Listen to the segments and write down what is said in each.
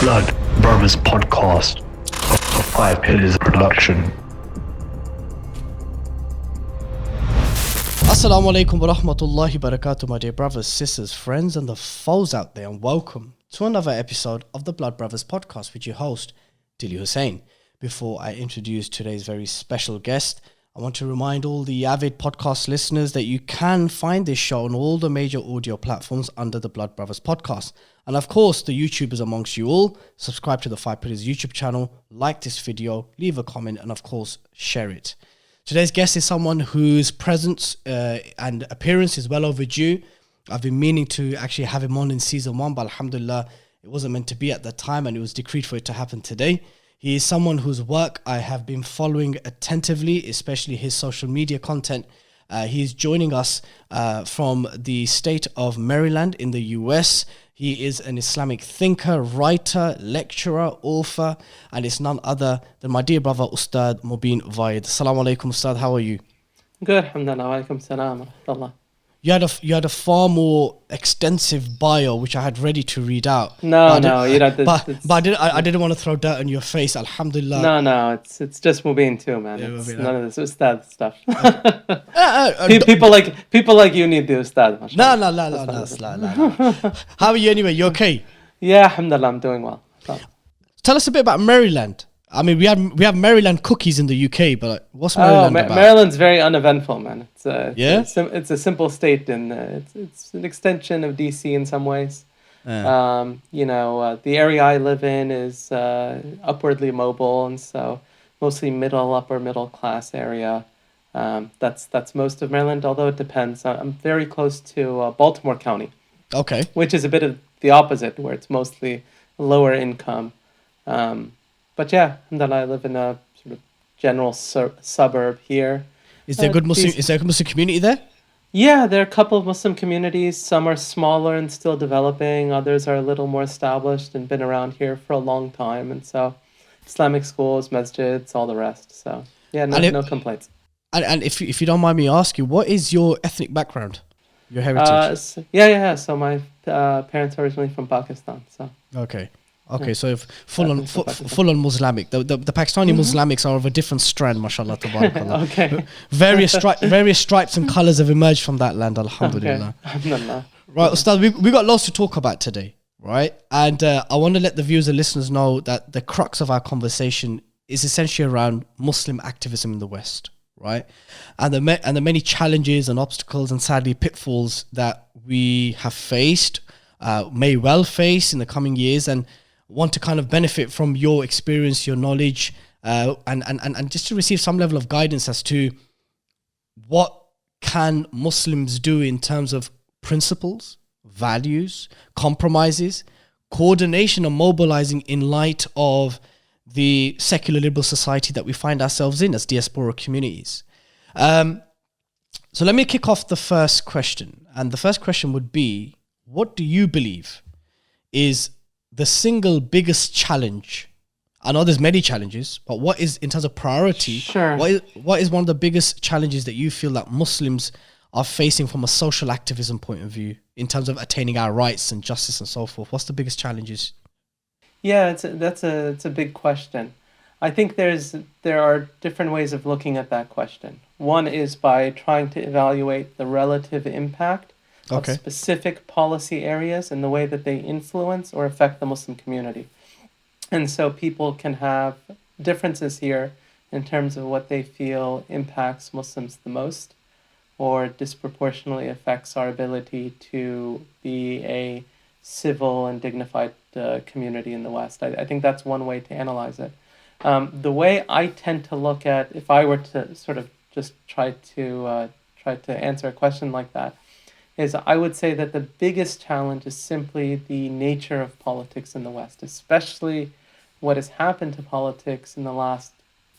Blood Brothers podcast, a Five Pillars production. Assalamu alaikum wa rahmatullahi wa barakatuh, my dear brothers, sisters, friends, and the foes out there, and welcome to another episode of the Blood Brothers podcast with your host, Dilly Hussain. Before I introduce today's very special guest, I want to remind all the avid podcast listeners that you can find this show on all the major audio platforms under the Blood Brothers podcast. And of course, the YouTubers amongst you all, subscribe to the Five Pillars YouTube channel, like this video, leave a comment, and of course, share it. Today's guest is someone whose presence and appearance is well overdue. I've been meaning to actually have him on in season 1, but alhamdulillah, it wasn't meant to be at that time, and it was decreed for it to happen today. He is someone whose work I have been following attentively, especially his social media content. He is joining us from the state of Maryland in the US. He is an Islamic thinker, writer, lecturer, author, and it's none other than my dear brother, Ustad Mobeen Vaid. Assalamu alaikum, Ustad. How are you? Good, alhamdulillah. Wa alaikum salam wa rahmatullah. You had a far more extensive bio which I had ready to read out. No, I didn't want to throw dirt on your face. Alhamdulillah. No, it's just Mubeen too, man. It's none of this Ustad stuff. People like you need the Ustad. No. How are you anyway? You okay? Yeah, alhamdulillah, I'm doing well. So. Tell us a bit about Maryland. I mean, we have Maryland cookies in the UK, but what's Maryland about? Maryland's very uneventful, man. It's a simple state, and it's an extension of DC in some ways. The area I live in is upwardly mobile, and so mostly upper middle class area. That's most of Maryland, although it depends. I'm very close to Baltimore County, okay, which is a bit of the opposite, where it's mostly lower income. But yeah, alhamdulillah, I live in a sort of general suburb here. Is there a good Muslim community there? Yeah, there are a couple of Muslim communities. Some are smaller and still developing. Others are a little more established and been around here for a long time. And so Islamic schools, masjids, all the rest. So yeah, no complaints. And if you don't mind me asking, what is your ethnic background, your heritage? So my parents are originally from Pakistan. So Okay, so if full on Muslimic. The Pakistani Muslimics are of a different strand, mashallah, tabarakallah. Okay. Various stripes and colours have emerged from that land, alhamdulillah. Okay. Alhamdulillah. Right, Ustad, we got lots to talk about today, right? And I want to let the viewers and listeners know that the crux of our conversation is essentially around Muslim activism in the West, right? And the many challenges and obstacles and sadly pitfalls that we have faced, may well face in the coming years, and want to kind of benefit from your experience, your knowledge, and just to receive some level of guidance as to what can Muslims do in terms of principles, values, compromises, coordination and mobilizing in light of the secular liberal society that we find ourselves in as diaspora communities. So let me kick off the first question. And the first question would be, what do you believe is the single biggest challenge? I know there's many challenges, but what is, in terms of priority, sure, what is one of the biggest challenges that you feel that Muslims are facing from a social activism point of view in terms of attaining our rights and justice and so forth? What's the biggest challenges? Yeah, it's a big question. I think there are different ways of looking at that question. One is by trying to evaluate the relative impact of specific policy areas and the way that they influence or affect the Muslim community. And so people can have differences here in terms of what they feel impacts Muslims the most or disproportionately affects our ability to be a civil and dignified community in the West. I think that's one way to analyze it. The way I tend to look at, if I were to sort of just try to answer a question like that, is I would say that the biggest challenge is simply the nature of politics in the West, especially what has happened to politics in the last,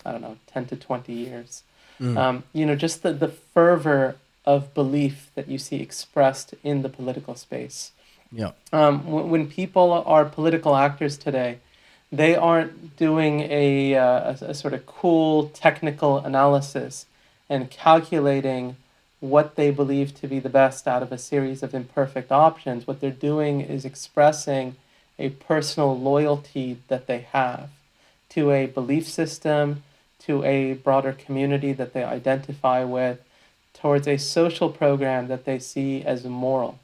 10 to 20 years. Just the fervor of belief that you see expressed in the political space. Yeah. When people are political actors today, they aren't doing a sort of cool technical analysis and calculating what they believe to be the best out of a series of imperfect options. What they're doing is expressing a personal loyalty that they have to a belief system, to a broader community that they identify with, towards a social program that they see as moral.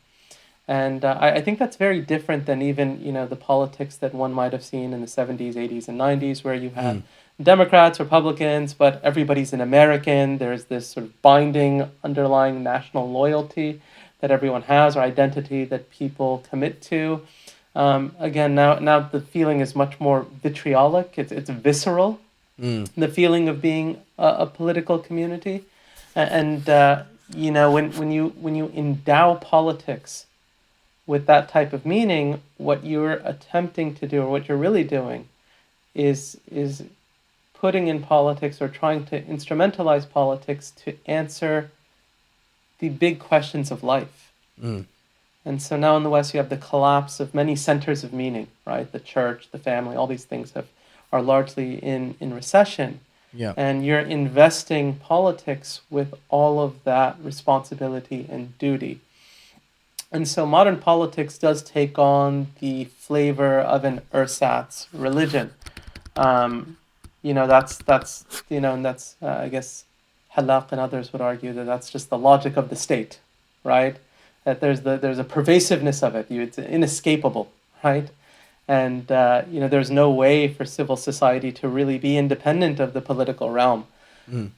And I think that's very different than even, the politics that one might have seen in the 70s, 80s, and 90s, where you had Democrats, Republicans, but everybody's an American. There's this sort of binding underlying national loyalty that everyone has, or identity that people commit to. Again, now the feeling is much more vitriolic. It's visceral. The feeling of being a political community, and when you endow politics with that type of meaning, what you're attempting to do, or what you're really doing, is putting in politics, or trying to instrumentalize politics to answer the big questions of life. And so now in the West, you have the collapse of many centers of meaning, right? The church, the family, all these things are largely in recession. Yeah. And you're investing politics with all of that responsibility and duty. And so modern politics does take on the flavor of an ersatz religion. And that's I guess Halaq and others would argue that that's just the logic of the state, right? That there's a pervasiveness of it. It's inescapable, right? And there's no way for civil society to really be independent of the political realm.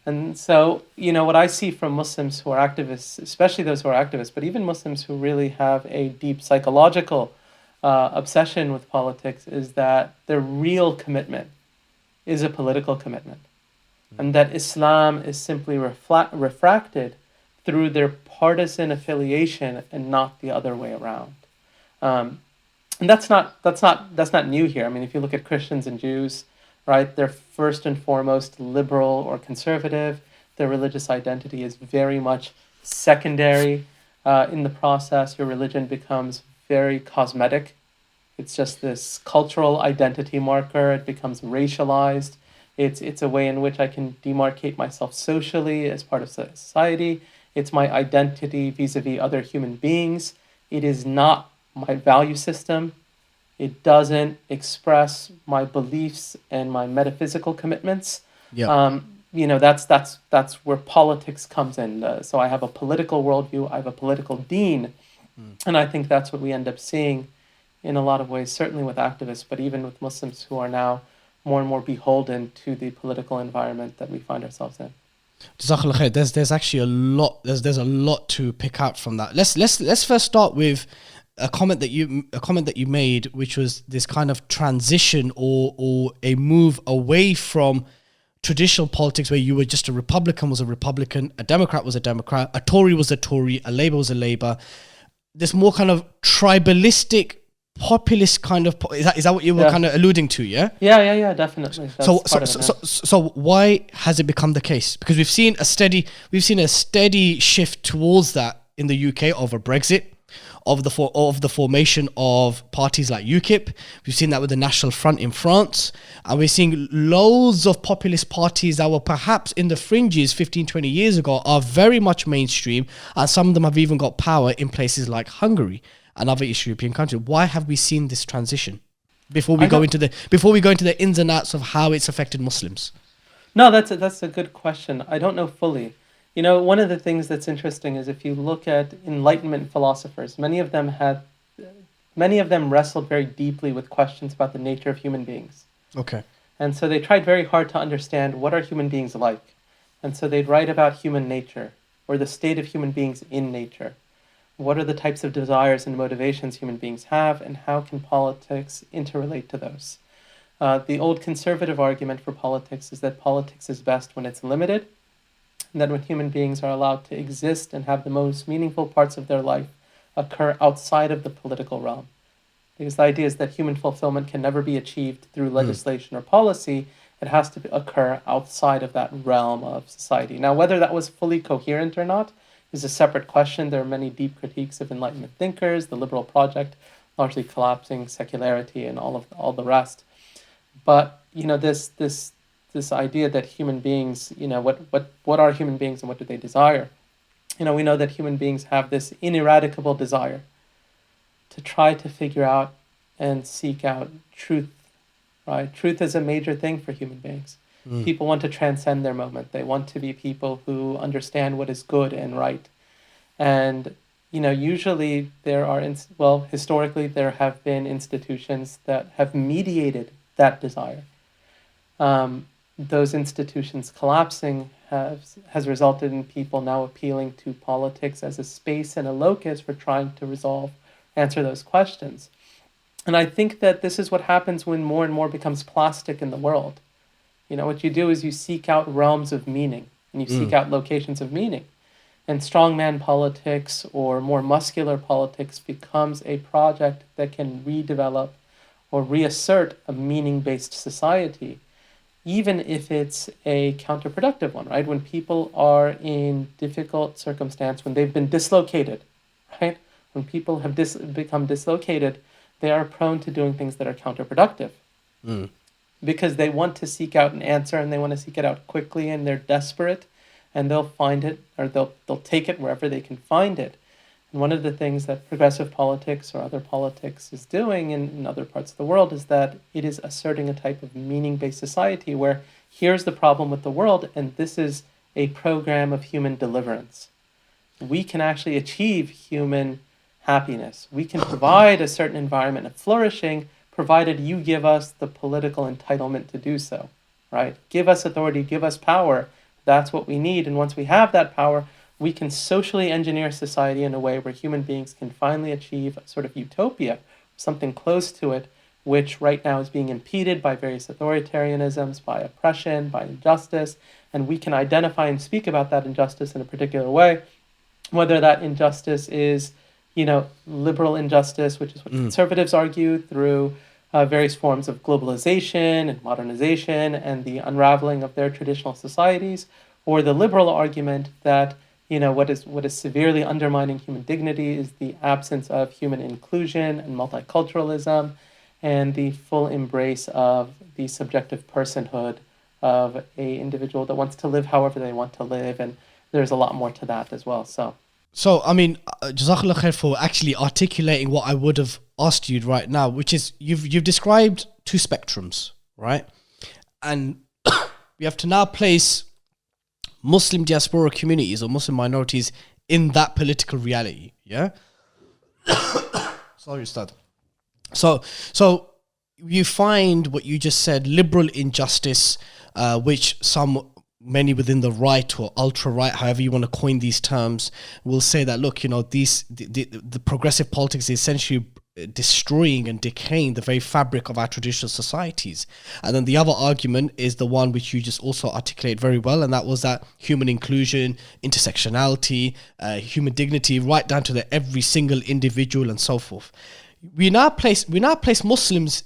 And so, what I see from Muslims who are activists, especially those who are activists, but even Muslims who really have a deep psychological obsession with politics, is that their real commitment is a political commitment. And that Islam is simply refracted through their partisan affiliation and not the other way around. And that's not new here. I mean, if you look at Christians and Jews, right, they're first and foremost liberal or conservative. Their religious identity is very much secondary. In the process, your religion becomes very cosmetic. It's just this cultural identity marker. It becomes racialized. It's a way in which I can demarcate myself socially as part of society. It's my identity vis-a-vis other human beings. It is not my value system. It doesn't express my beliefs and my metaphysical commitments. Yeah. That's where politics comes in. So I have a political worldview. I have a political deen. And I think that's what we end up seeing in a lot of ways, certainly with activists, but even with Muslims who are now more and more beholden to the political environment that we find ourselves in. Jazakallah khair. There's actually a lot. There's a lot to pick out from that. Let's first start with a comment that you made, which was this kind of transition or a move away from traditional politics, where you were just a Republican was a Republican, a Democrat was a Democrat, a Tory was a Tory, a Labour was a Labour. This more kind of tribalistic, populist kind of is that what you were kind of alluding to? Yeah, definitely. So why has it become the case? Because we've seen a steady shift towards that in the UK over Brexit, of the formation of parties like UKIP. We've seen that with the National Front in France, and we're seeing loads of populist parties that were perhaps in the fringes 15, 20 years ago are very much mainstream, and some of them have even got power in places like Hungary and other East European countries. Why have we seen this transition? Before we go into the ins and outs of how it's affected Muslims. No, that's a good question. I don't know fully. One of the things that's interesting is if you look at Enlightenment philosophers, many of them wrestled very deeply with questions about the nature of human beings. Okay. And so they tried very hard to understand what are human beings like. And so they'd write about human nature, or the state of human beings in nature. What are the types of desires and motivations human beings have, and how can politics interrelate to those? The old conservative argument for politics is that politics is best when it's limited, and that when human beings are allowed to exist and have the most meaningful parts of their life occur outside of the political realm. Because the idea is that human fulfillment can never be achieved through legislation or policy. It has to occur outside of that realm of society. Now, whether that was fully coherent or not is a separate question. There are many deep critiques of Enlightenment thinkers, the liberal project, largely collapsing secularity and all the rest. But this idea that human beings, what are human beings and what do they desire? We know that human beings have this ineradicable desire to try to figure out and seek out truth, right? Truth is a major thing for human beings. People want to transcend their moment. They want to be people who understand what is good and right. And, usually there are, historically there have been institutions that have mediated that desire. Those institutions collapsing has resulted in people now appealing to politics as a space and a locus for trying to answer those questions. And I think that this is what happens when more and more becomes plastic in the world. What you do is you seek out realms of meaning, and you seek out locations of meaning. And strongman politics or more muscular politics becomes a project that can redevelop or reassert a meaning-based society, even if it's a counterproductive one, right? When people are in difficult circumstance, when they've been dislocated, right? When people have become dislocated, they are prone to doing things that are counterproductive. Because they want to seek out an answer, and they want to seek it out quickly, and they're desperate, and they'll find it, or they'll take it wherever they can find it. And one of the things that progressive politics or other politics is doing in other parts of the world is that it is asserting a type of meaning-based society where here's the problem with the world, and this is a program of human deliverance. We can actually achieve human happiness. We can provide a certain environment of flourishing, provided you give us the political entitlement to do so, right? Give us authority, give us power. That's what we need. And once we have that power, we can socially engineer society in a way where human beings can finally achieve a sort of utopia, something close to it, which right now is being impeded by various authoritarianisms, by oppression, by injustice. And we can identify and speak about that injustice in a particular way, whether that injustice is, liberal injustice, which is what conservatives argue through various forms of globalization and modernization and the unraveling of their traditional societies, or the liberal argument that what is severely undermining human dignity is the absence of human inclusion and multiculturalism, and the full embrace of the subjective personhood of a individual that wants to live however they want to live, and there's a lot more to that as well. So, Jazakallah khair for actually articulating what I would have asked you right now, which is you've described two spectrums, right? And we have to now place Muslim diaspora communities or Muslim minorities in that political reality, yeah? Sorry, Ustad. So you find what you just said, liberal injustice, which many within the right or ultra-right, however you want to coin these terms, will say that, look, the progressive politics is essentially destroying and decaying the very fabric of our traditional societies. And then the other argument is the one which you just also articulated very well, and that was that human inclusion, intersectionality, human dignity, right down to every single individual and so forth. We now place Muslims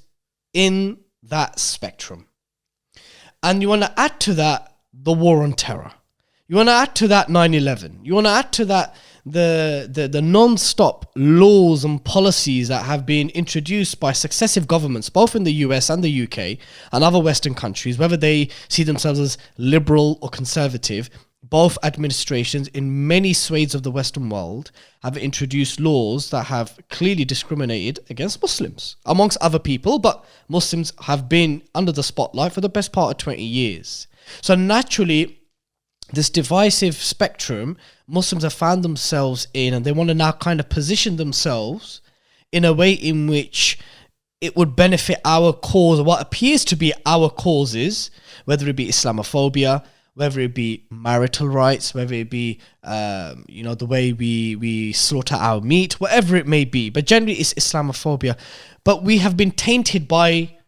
in that spectrum. And you want to add to that the war on terror. You want to add to that 9/11. You want to add to that the non-stop laws and policies that have been introduced by successive governments, both in the US and the UK and other Western countries, whether they see themselves as liberal or conservative. Both administrations in many swathes of the Western world have introduced laws that have clearly discriminated against Muslims, amongst other people, but Muslims have been under the spotlight for the best part of 20 years. So naturally, this divisive spectrum, Muslims have found themselves in, and they want to now kind of position themselves in a way in which it would benefit our cause, or what appears to be our causes, whether it be Islamophobia, whether it be marital rights, whether it be, the way we slaughter our meat, whatever it may be. But generally it's Islamophobia. But we have been tainted by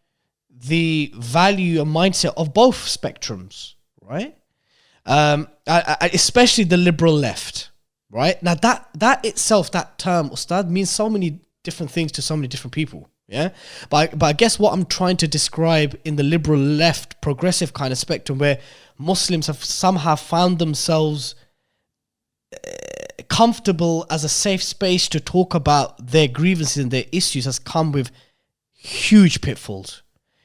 the value and mindset of both spectrums, right? Especially the liberal left, right? Now that itself, that term, Ustad, means so many different things to so many different people. Yeah, but I guess what I'm trying to describe in the liberal left progressive kind of spectrum, where Muslims have somehow found themselves comfortable as a safe space to talk about their grievances and their issues, has come with huge pitfalls,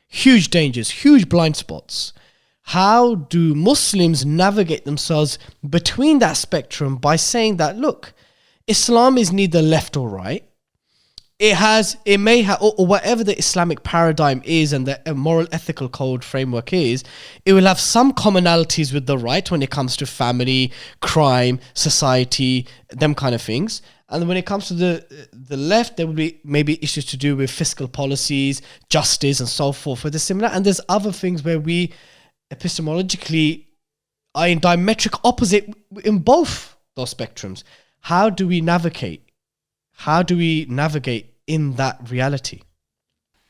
huge dangers, huge blind spots. How do Muslims navigate themselves between that spectrum by saying that, look, Islam is neither left or right. it may have, or whatever the Islamic paradigm is and the moral ethical code framework is, it will have some commonalities with the right when it comes to family, crime, society, them kind of things. And when it comes to the left, there will be maybe issues to do with fiscal policies, justice, and so forth, where they're similar. And there's other things where we epistemologically are in diametric opposite in both those spectrums. How do we navigate? How do we navigate in that reality?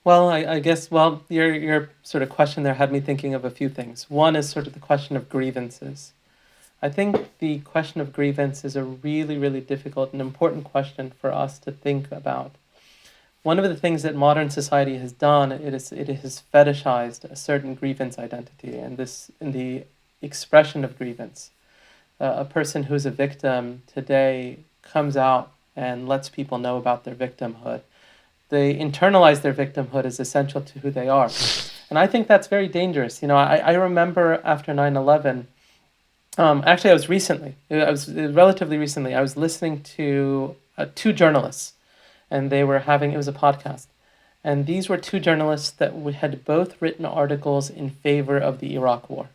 Well, I guess, your sort of question there had me thinking of a few things. One is sort of the question of grievances. I think the question of grievance is a really, really difficult and important question for us to think about. One of the things that modern society has done, it has fetishized a certain grievance identity, and this in the expression of grievance. A person who's a victim today comes out and lets people know about their victimhood. They internalize their victimhood as essential to who they are. And I think that's very dangerous. I remember after 9/11, actually I was relatively recently, I was listening to two journalists, and it was a podcast. And these were two journalists that had both written articles in favor of the Iraq War.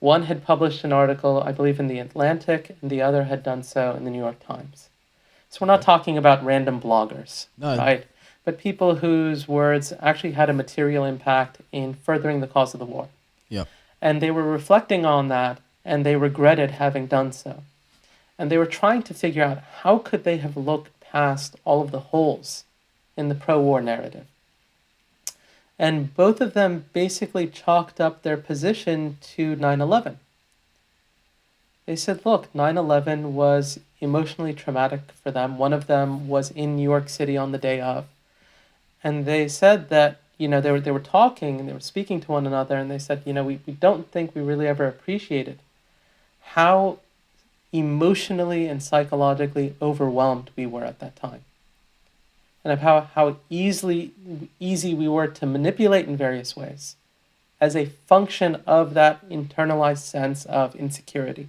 One had published an article, I believe, in the Atlantic, and the other had done so in the New York Times. So we're not talking about random bloggers, right? But people whose words actually had a material impact in furthering the cause of the war. Yeah. And they were reflecting on that, and they regretted having done so. And they were trying to figure out how could they have looked past all of the holes in the pro-war narrative. And both of them basically chalked up their position to 9/11. They said, look, 9/11 was emotionally traumatic for them. One of them was in New York City on the day of. And they said that, they were talking and they were speaking to one another, and they said, we don't think we really ever appreciated how emotionally and psychologically overwhelmed we were at that time. And of how easy we were to manipulate in various ways as a function of that internalized sense of insecurity.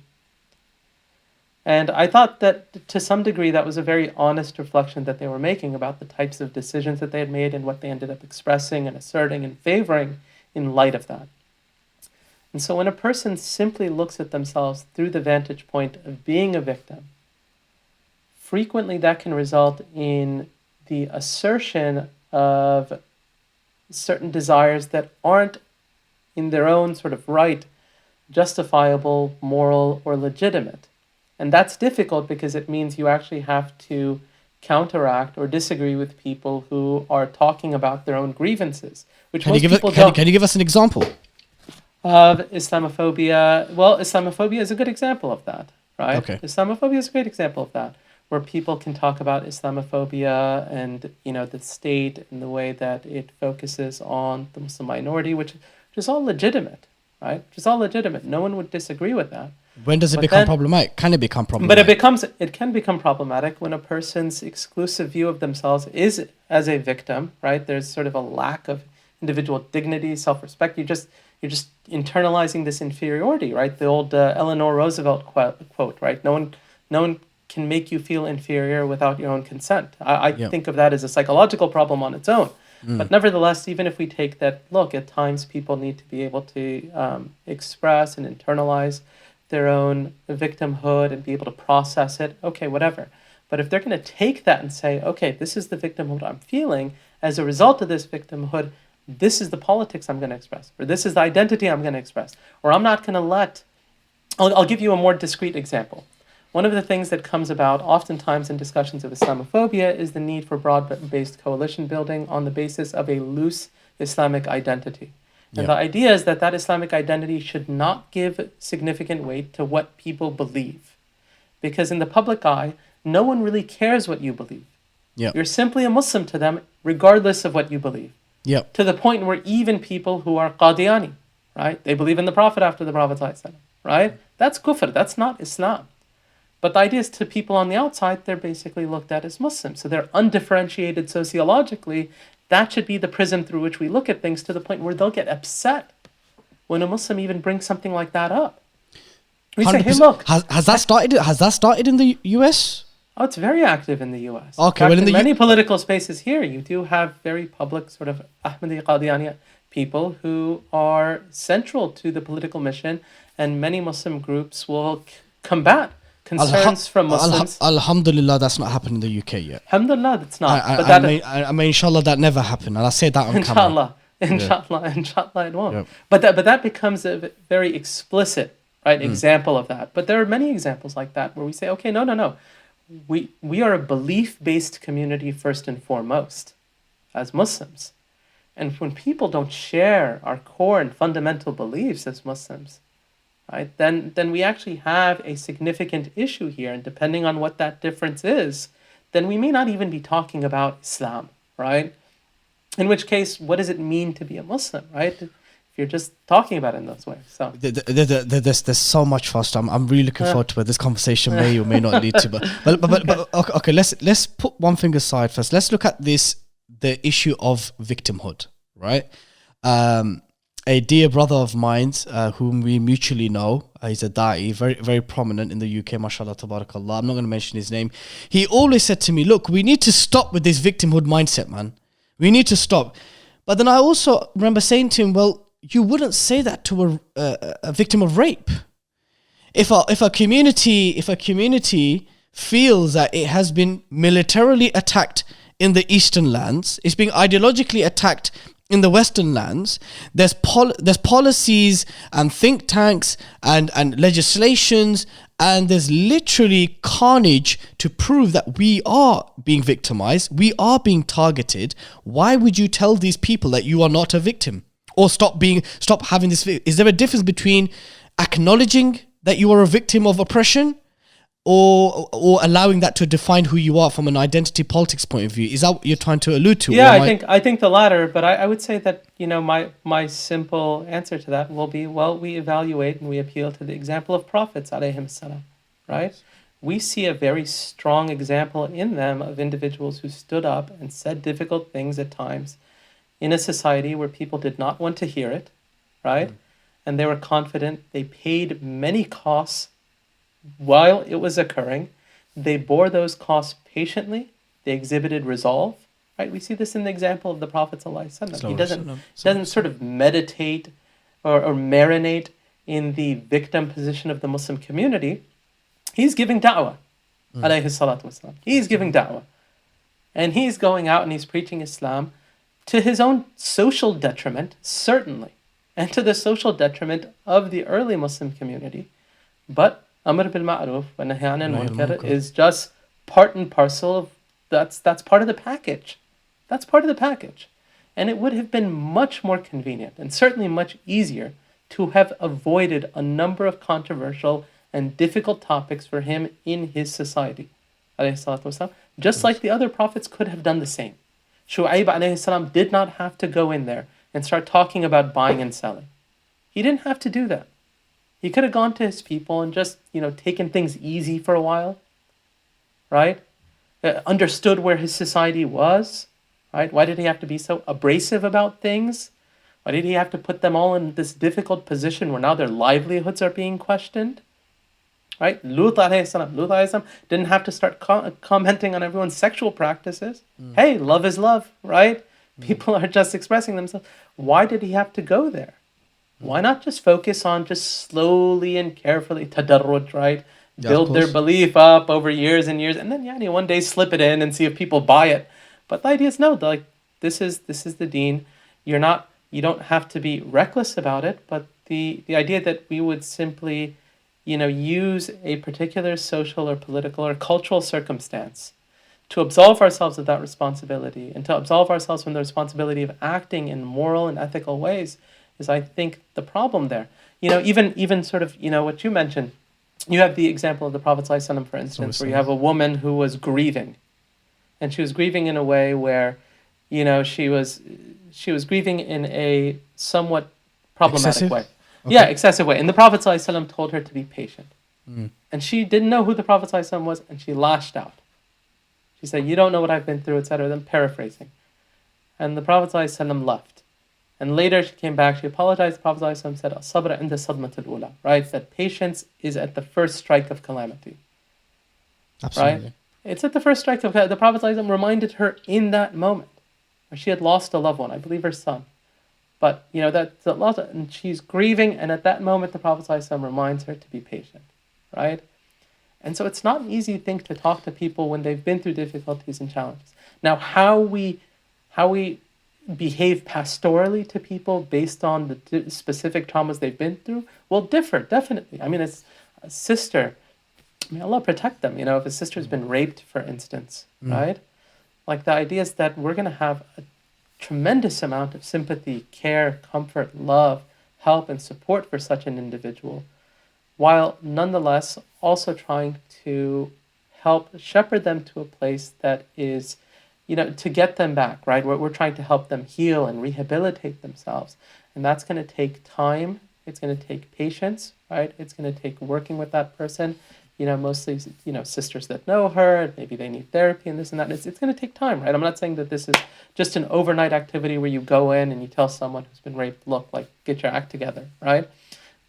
And I thought that to some degree that was a very honest reflection that they were making about the types of decisions that they had made and what they ended up expressing and asserting and favoring in light of that. And so when a person simply looks at themselves through the vantage point of being a victim, frequently that can result in the assertion of certain desires that aren't in their own sort of right, justifiable, moral, or legitimate. And that's difficult because it means you actually have to counteract or disagree with people who are talking about their own grievances, which most people don't. Can you give us an example? Of Islamophobia. Well, Islamophobia is a good example of that, right? Okay. Islamophobia is a great example of that, where people can talk about Islamophobia and, the state and the way that it focuses on the Muslim minority, which is all legitimate, right? Which is all legitimate. No one would disagree with that. When does it become problematic? Can it become problematic? But it can become problematic when a person's exclusive view of themselves is as a victim, right? There's sort of a lack of individual dignity, self-respect. You're just internalizing this inferiority, right? The old Eleanor Roosevelt quote, right? No one can make you feel inferior without your own consent. I think of that as a psychological problem on its own. But nevertheless, even if we take that look, at times people need to be able to express and internalize their own victimhood and be able to process it, okay, whatever. But if they're going to take that and say, okay, this is the victimhood I'm feeling, as a result of this victimhood, this is the politics I'm going to express, or this is the identity I'm going to express, or I'm not going to let... I'll give you a more discrete example. One of the things that comes about oftentimes in discussions of Islamophobia is the need for broad-based coalition building on the basis of a loose Islamic identity. And the idea is that Islamic identity should not give significant weight to what people believe. Because in the public eye, no one really cares what you believe. You're simply a Muslim to them, regardless of what you believe. To the point where even people who are Qadiani, right? They believe in the Prophet after the Prophet, right? That's kufr, that's not Islam. But the idea is to people on the outside, they're basically looked at as Muslims. So they're undifferentiated sociologically. That should be the prism through which we look at things, to the point where they'll get upset when a Muslim even brings something like that up. We say, hey, look. Has that started in the US? Oh, it's very active in the U.S. Okay, In fact, well, in many political spaces here, you do have very public sort of Ahmadi Qadiani people who are central to the political mission, and many Muslim groups will combat concerns from Muslims. Alhamdulillah, that's not happened in the UK yet. Alhamdulillah, that's not. I mean, inshallah, that never happened. And I say that on camera. Inshallah, it won't. Yep. But that becomes a very explicit, right, example of that. But there are many examples like that where we say, okay, no. We are a belief-based community first and foremost, as Muslims. And when people don't share our core and fundamental beliefs as Muslims, right, then we actually have a significant issue here. And depending on what that difference is, then we may not even be talking about Islam, right? In which case, what does it mean to be a Muslim, right? If you're just talking about it in those ways. So there's so much faster. I'm really looking forward to where this conversation may or may not lead to. But okay, let's put one thing aside first. Let's look at the issue of victimhood, right? A dear brother of mine, whom we mutually know, he's a da'i, very, very prominent in the UK, mashallah, tabarakallah. I'm not going to mention his name. He always said to me, look, we need to stop with this victimhood mindset, man. We need to stop. But then I also remember saying to him, well, you wouldn't say that to a victim of rape. If a community feels that it has been militarily attacked in the eastern lands, it's being ideologically attacked in the western lands, there's policies and think tanks and legislations, and there's literally carnage to prove that we are being victimized, we are being targeted. Why would you tell these people that you are not a victim? Or stop having this? Is there a difference between acknowledging that you are a victim of oppression, or allowing that to define who you are from an identity politics point of view? Is that what you're trying to allude to? Yeah, I think the latter. But I would say that my simple answer to that will be, well, we evaluate and we appeal to the example of prophets alayhim salam, right? We see a very strong example in them of individuals who stood up and said difficult things at times, in a society where people did not want to hear it, right? And they were confident. They paid many costs while it was occurring. They bore those costs patiently. They exhibited resolve, right? We see this in the example of the Prophet ﷺ. He doesn't sort of meditate or marinate in the victim position of the Muslim community. He's giving da'wah, alayhi salatu wasalam. He's giving da'wah. And he's going out and he's preaching Islam to his own social detriment, certainly, and to the social detriment of the early Muslim community. But Amr bil Ma'ruf wa Nahy anil Munkar is just part and parcel of that's part of the package. That's part of the package. And it would have been much more convenient and certainly much easier to have avoided a number of controversial and difficult topics for him in his society, just like the other prophets could have done the same. Shu'aib alayhi salam did not have to go in there and start talking about buying and selling. He didn't have to do that. He could have gone to his people and just, taken things easy for a while, right? Understood where his society was, right? Why did he have to be so abrasive about things? Why did he have to put them all in this difficult position where now their livelihoods are being questioned? Right? Lut alayhi salam didn't have to start commenting on everyone's sexual practices. Hey, love is love, right? People are just expressing themselves. Why did he have to go there? Why not just focus on just slowly and carefully, tadarruj, right? Build their belief up over years and years, and then one day slip it in and see if people buy it. But the idea is no, like this is the deen. You don't have to be reckless about it, but the idea that we would simply use a particular social or political or cultural circumstance to absolve ourselves of that responsibility and to absolve ourselves from the responsibility of acting in moral and ethical ways is, I think, the problem there. Even sort of, what you mentioned, you have the example of the Prophet ﷺ, for instance, where you have a woman who was grieving. And she was grieving in a way where, she was grieving in a somewhat problematic way. Okay. Yeah, excessive way. And the Prophet ﷺ told her to be patient. And she didn't know who the Prophet ﷺ was, and she lashed out. She said, you don't know what I've been through, etc. Then paraphrasing. And the Prophet ﷺ left. And later she came back, she apologized. The Prophet ﷺ said, As-sabr inda sadmatul ula, right? That patience is at the first strike of calamity. Absolutely. Right? It's at the first strike of the Prophet ﷺ reminded her in that moment, where she had lost a loved one, I believe her son. But, that's a lot, and she's grieving, and at that moment, the Prophet ﷺ reminds her to be patient, right? And so it's not an easy thing to talk to people when they've been through difficulties and challenges. Now, how we behave pastorally to people based on the specific traumas they've been through will differ, definitely. I mean, it's a sister, may Allah protect them, if a sister's been raped, for instance, right? Like, the idea is that we're going to have a tremendous amount of sympathy, care, comfort, love, help, and support for such an individual, while nonetheless also trying to help shepherd them to a place that is, to get them back, right? We're trying to help them heal and rehabilitate themselves. And that's going to take time. It's going to take patience, right? It's going to take working with that person. Mostly, sisters that know her, maybe they need therapy and this and that. It's going to take time, right? I'm not saying that this is just an overnight activity where you go in and you tell someone who's been raped, look, like, get your act together, right?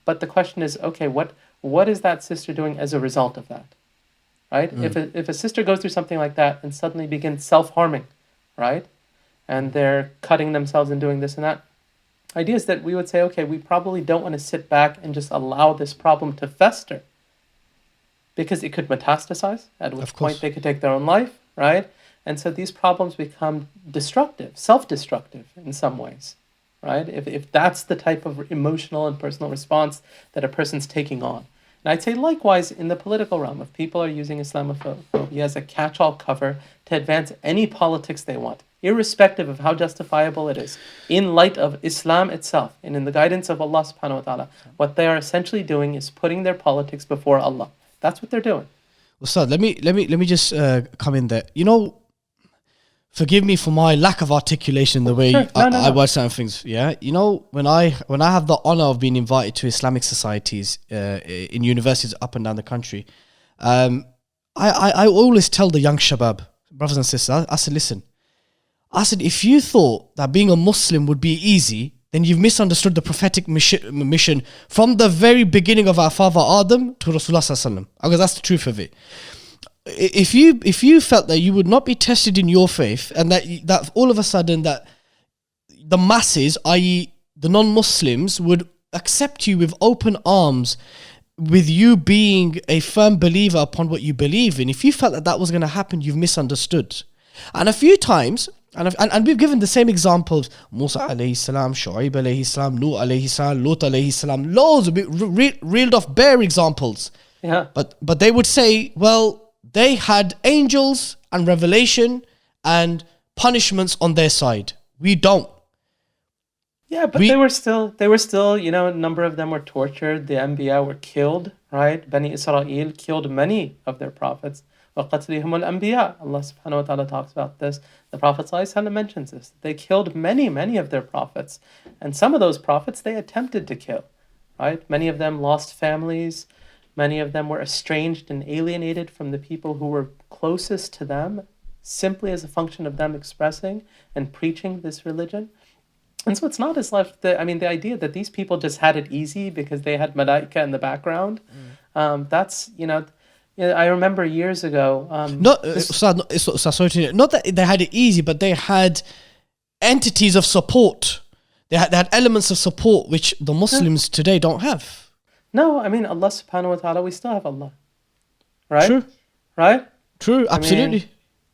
But the question is, okay, what is that sister doing as a result of that, right? If a sister goes through something like that and suddenly begins self-harming, right? And they're cutting themselves and doing this and that, idea is that we would say, okay, we probably don't want to sit back and just allow this problem to fester, because it could metastasize, at which point they could take their own life, right? And so these problems become destructive, self-destructive in some ways, right? If that's the type of emotional and personal response that a person's taking on. And I'd say likewise in the political realm, if people are using Islamophobia as a catch-all cover to advance any politics they want, irrespective of how justifiable it is, in light of Islam itself and in the guidance of Allah subhanahu wa ta'ala, what they are essentially doing is putting their politics before Allah. That's what they're doing. Ustad, let me just come in there. Forgive me for my lack of articulation, the way I word certain things. Yeah, when I have the honor of being invited to Islamic societies in universities up and down the country, I always tell the young shabab, brothers and sisters, I said, listen, if you thought that being a Muslim would be easy, then you've misunderstood the prophetic mission from the very beginning of our father Adam to Rasulullah sallallahu alaihi wasallam. Because that's the truth of it. If you felt that you would not be tested in your faith, and that all of a sudden that the masses, i.e. the non-Muslims, would accept you with open arms, with you being a firm believer upon what you believe in, if you felt that was going to happen, you've misunderstood. And a few times, and we've given the same examples, Musa alayhi salam, Shu'aib alayhi salam, Nuh alayhi salam, Lut alayhi salam, loads of reeled off bare examples. Yeah. But they would say, well, they had angels and revelation and punishments on their side. We don't. Yeah, but they were still, a number of them were tortured. The Anbiya were killed, right? Bani Israel killed many of their prophets. وَقَتْلِهِمُ الْأَنْبِيَاء. Allah subhanahu wa ta'ala talks about this. The Prophet ﷺ mentions this. They killed many of their prophets. And some of those prophets they attempted to kill, right? Many of them lost families. Many of them were estranged and alienated from the people who were closest to them, simply as a function of them expressing and preaching this religion. And so it's not as left, the idea that these people just had it easy because they had malaika in the background, that's, I remember years ago. Not that they had it easy, but they had entities of support. They had elements of support which the Muslims today don't have. No, Allah subhanahu wa ta'ala, we still have Allah. Right? True. Right? True, absolutely.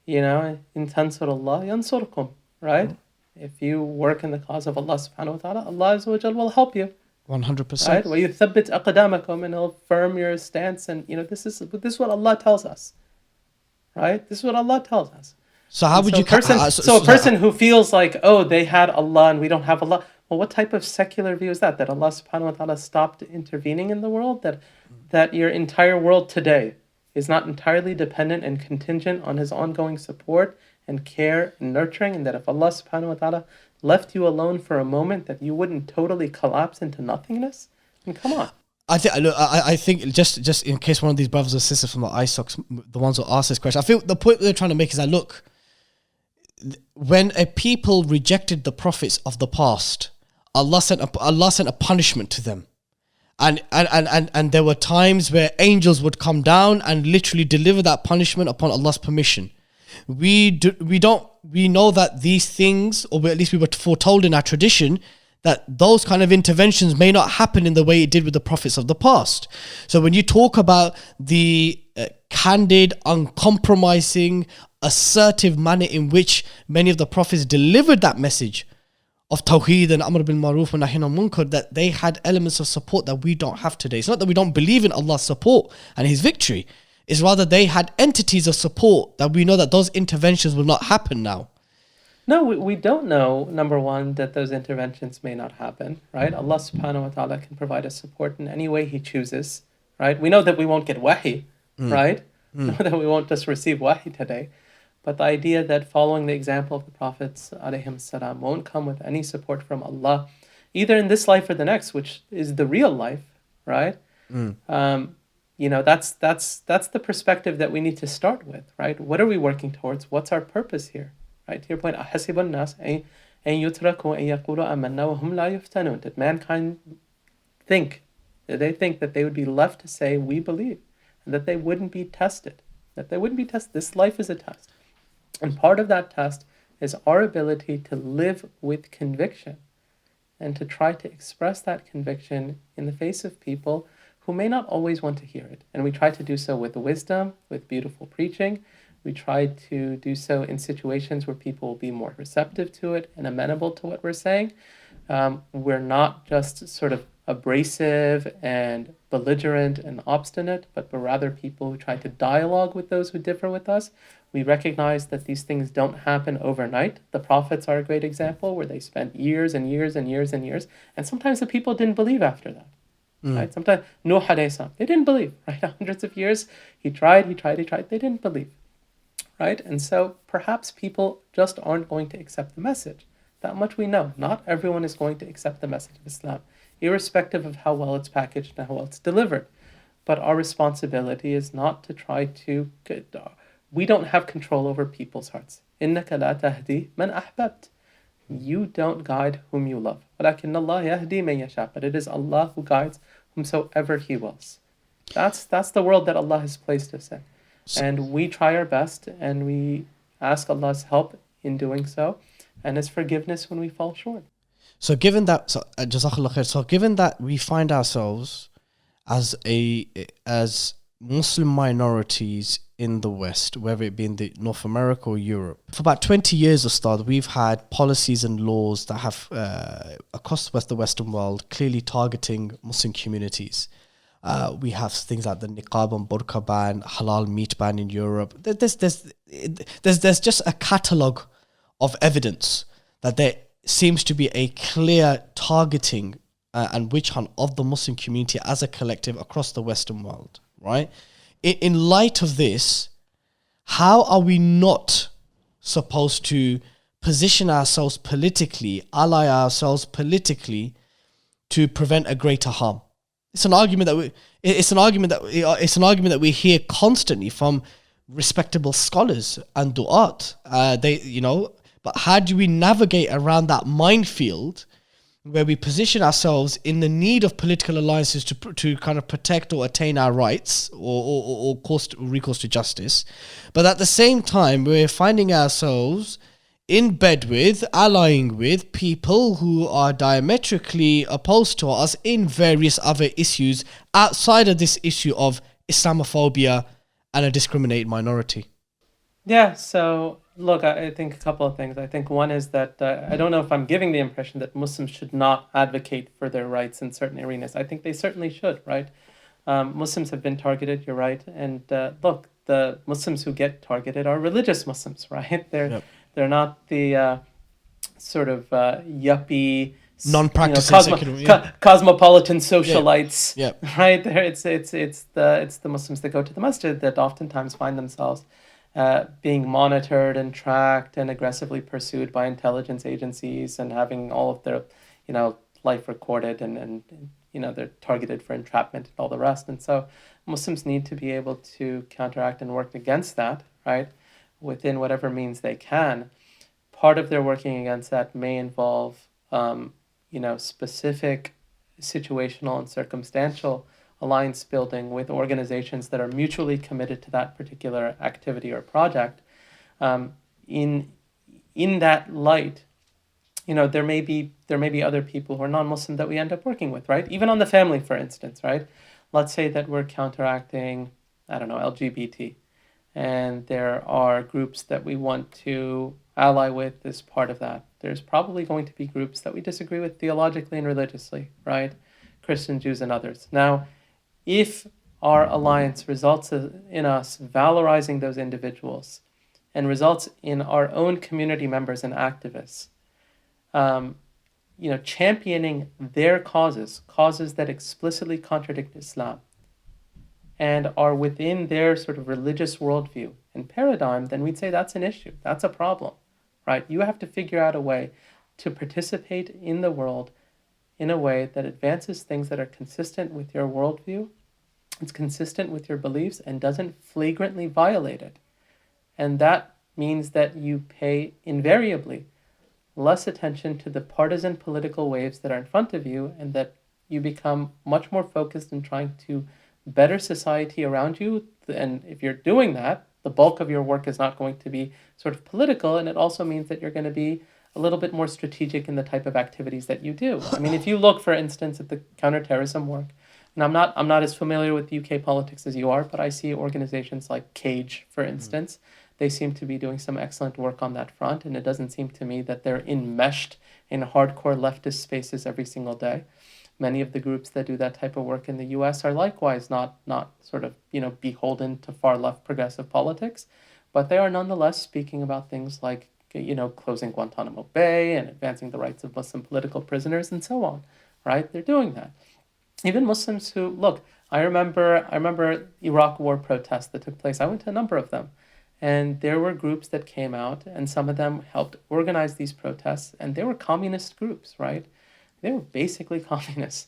In tansurullah yansurkum. Right? If you work in the cause of Allah subhanahu wa ta'ala, Allah Azza wa Jal will help you. 100%. Right? وَيُثَبِّتْ أَقْدَامَكُمْ, and He'll firm your stance. And this is what Allah tells us. Right? This is what Allah tells us. So how would you... a person who feels like, oh, they had Allah and we don't have Allah. Well, what type of secular view is that? That Allah subhanahu wa ta'ala stopped intervening in the world? That your entire world today is not entirely dependent and contingent on His ongoing support and care and nurturing, and that if Allah subhanahu wa ta'ala left you alone for a moment, that you wouldn't totally collapse into nothingness? I mean, come on. I think just in case one of these brothers or sisters from the ISOCs, the ones who ask this question, I feel the point they're trying to make is that, look, when a people rejected the prophets of the past, Allah sent a punishment to them. And there were times where angels would come down and literally deliver that punishment upon Allah's permission. We know that these things, or at least we were foretold in our tradition, that those kind of interventions may not happen in the way it did with the prophets of the past. So when you talk about the candid, uncompromising, assertive manner in which many of the prophets delivered that message of Tawheed and Amr bil Maruf and Nahy anil Munkar, that they had elements of support that we don't have today. It's not that we don't believe in Allah's support and His victory. It's rather they had entities of support that we know that those interventions will not happen now. No, we don't know, number one, that those interventions may not happen, right? Allah subhanahu wa ta'ala can provide us support in any way He chooses, right? We know that we won't get wahi, right? We know that we won't just receive wahi today. But the idea that following the example of the Prophets alayhim salam won't come with any support from Allah, either in this life or the next, which is the real life, right? That's the perspective that we need to start with, right? What are we working towards? What's our purpose here? Right, to your point, أَحَسِبَ النَّاسَ أَن يُتْرَكُوا أَن يَقُولُوا آمَنَّا وَهُمْ لَا يُفْتَنُونَ. Did mankind think that they would be left to say, we believe, and that they wouldn't be tested? This life is a test. And part of that test is our ability to live with conviction and to try to express that conviction in the face of people who may not always want to hear it. And we try to do so with wisdom, with beautiful preaching. We try to do so in situations where people will be more receptive to it and amenable to what we're saying. We're not just sort of abrasive and belligerent and obstinate, but we're rather people who try to dialogue with those who differ with us. We recognize that these things don't happen overnight. The prophets are a great example where they spent years and years and years and years, and sometimes the people didn't believe after that. Right? Sometimes Nuh alayhi salam, they didn't believe, right? Hundreds of years, he tried, they didn't believe. Right? And so perhaps people just aren't going to accept the message. That much we know. Not everyone is going to accept the message of Islam, irrespective of how well it's packaged and how well it's delivered. But our responsibility is not to try to... We don't have control over people's hearts. إِنَّكَ لَا تَهْدِي مَنْ أَحْبَبْتَ. You don't guide whom you love. وَلَكِنَّ اللَّهَ يَهْدِي مَنْ يَشَاءُ. But it is Allah who guides whomsoever He wills. That's the world that Allah has placed us in. And we try our best, and we ask Allah's help in doing so, and His forgiveness when we fall short. So given that, Jazakallah khair, so given that we find ourselves as Muslim minorities in the West, whether it be in the North America or Europe, for about 20 years or so, we've had policies and laws that have, across the Western world, clearly targeting Muslim communities. We have things like the niqab and burqa ban, halal meat ban in Europe. There's just a catalogue of evidence that there seems to be a clear targeting and witch hunt of the Muslim community as a collective across the Western world, right? In light of this, how are we not supposed to position ourselves politically, ally ourselves politically to prevent a greater harm? It's an argument that we hear constantly from respectable scholars and du'at. But how do we navigate around that minefield where we position ourselves in the need of political alliances to kind of protect or attain our rights or recourse to justice, but at the same time we're finding ourselves in bed with, allying with people who are diametrically opposed to us in various other issues outside of this issue of Islamophobia and a discriminated minority? Yeah, so look, I think a couple of things. I think one is that I don't know if I'm giving the impression that Muslims should not advocate for their rights in certain arenas. I think they certainly should, right? Muslims have been targeted, you're right. And look, the Muslims who get targeted are religious Muslims, right? They're not the sort of yuppie, non-practicing cosmopolitan socialites, yeah. right? It's the Muslims that go to the masjid that oftentimes find themselves being monitored and tracked and aggressively pursued by intelligence agencies and having all of their, life recorded and they're targeted for entrapment and all the rest. And so Muslims need to be able to counteract and work against that, right? Within whatever means they can. Part of their working against that may involve, specific situational and circumstantial alliance building with organizations that are mutually committed to that particular activity or project, in that light, there may be other people who are non-Muslim that we end up working with, right? Even on the family, for instance, right? Let's say that we're counteracting, I don't know, LGBT, and there are groups that we want to ally with as part of that. There's probably going to be groups that we disagree with theologically and religiously, right? Christian, Jews, and others. Now, if our alliance results in us valorizing those individuals and results in our own community members and activists, championing their causes that explicitly contradict Islam and are within their sort of religious worldview and paradigm, then we'd say that's an issue. That's a problem, right? You have to figure out a way to participate in the world in a way that advances things that are consistent with your worldview, it's consistent with your beliefs, and doesn't flagrantly violate it. And that means that you pay invariably less attention to the partisan political waves that are in front of you, and that you become much more focused in trying to better society around you. And if you're doing that, the bulk of your work is not going to be sort of political, and it also means that you're going to be a little bit more strategic in the type of activities that you do. I mean, if you look, for instance, at the counterterrorism work, and I'm not as familiar with UK politics as you are, but I see organizations like CAGE, for instance. They seem to be doing some excellent work on that front, and it doesn't seem to me that they're enmeshed in hardcore leftist spaces every single day. Many of the groups that do that type of work in the US are likewise not sort of, beholden to far left progressive politics, but they are nonetheless speaking about things like, closing Guantanamo Bay and advancing the rights of Muslim political prisoners and so on, right? They're doing that. Even Muslims who, look, I remember Iraq war protests that took place. I went to a number of them. And there were groups that came out, and some of them helped organize these protests, and they were communist groups, right? They were basically communists,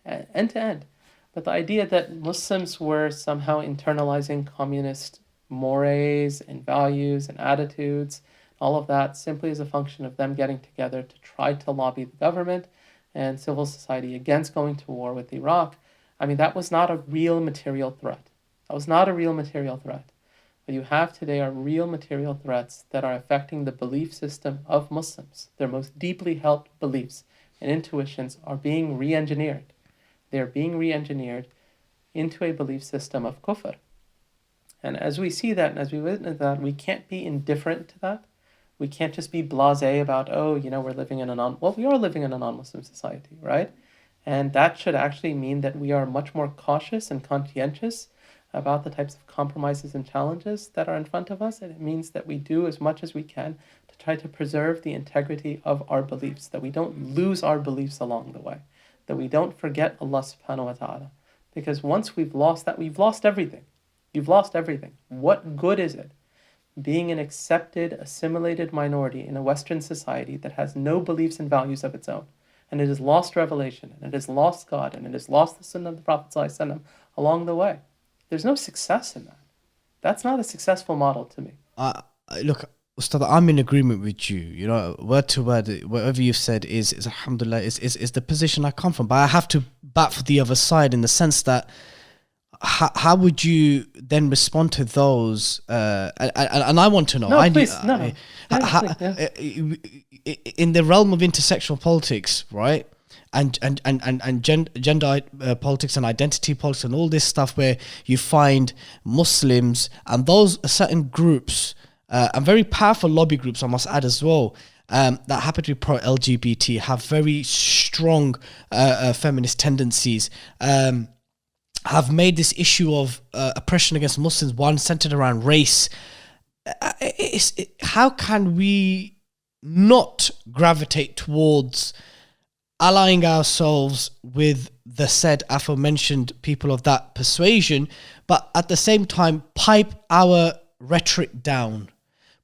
end to end. But the idea that Muslims were somehow internalizing communist mores and values and attitudes, all of that simply is a function of them getting together to try to lobby the government and civil society against going to war with Iraq. I mean, that was not a real material threat. What you have today are real material threats that are affecting the belief system of Muslims. Their most deeply held beliefs and intuitions are being re-engineered. They're being re-engineered into a belief system of kufr. And as we see that, and as we witness that, we can't be indifferent to that. We can't just be blasé about, we're living in we are living in a non-Muslim society, right? And that should actually mean that we are much more cautious and conscientious about the types of compromises and challenges that are in front of us. And it means that we do as much as we can to try to preserve the integrity of our beliefs, that we don't lose our beliefs along the way, that we don't forget Allah subhanahu wa ta'ala. Because once we've lost that, we've lost everything. You've lost everything. What good is it being an accepted, assimilated minority in a Western society that has no beliefs and values of its own? And it has lost revelation, and it has lost God, and it has lost the Sunnah of the Prophet ﷺ along the way. There's no success in that. That's not a successful model to me. Look, Ustad, I'm in agreement with you. Word to word, whatever you've said is alhamdulillah, is the position I come from. But I have to bat for the other side in the sense that how would you then respond to those? And I want to know. No, please, in the realm of intersectional politics, right? And gender politics and identity politics and all this stuff, where you find Muslims and those certain groups and very powerful lobby groups, I must add as well, that happen to be pro-LGBT, have very strong feminist tendencies, have made this issue of oppression against Muslims one centered around race. How can we not gravitate towards allying ourselves with the said aforementioned people of that persuasion, but at the same time pipe our rhetoric down,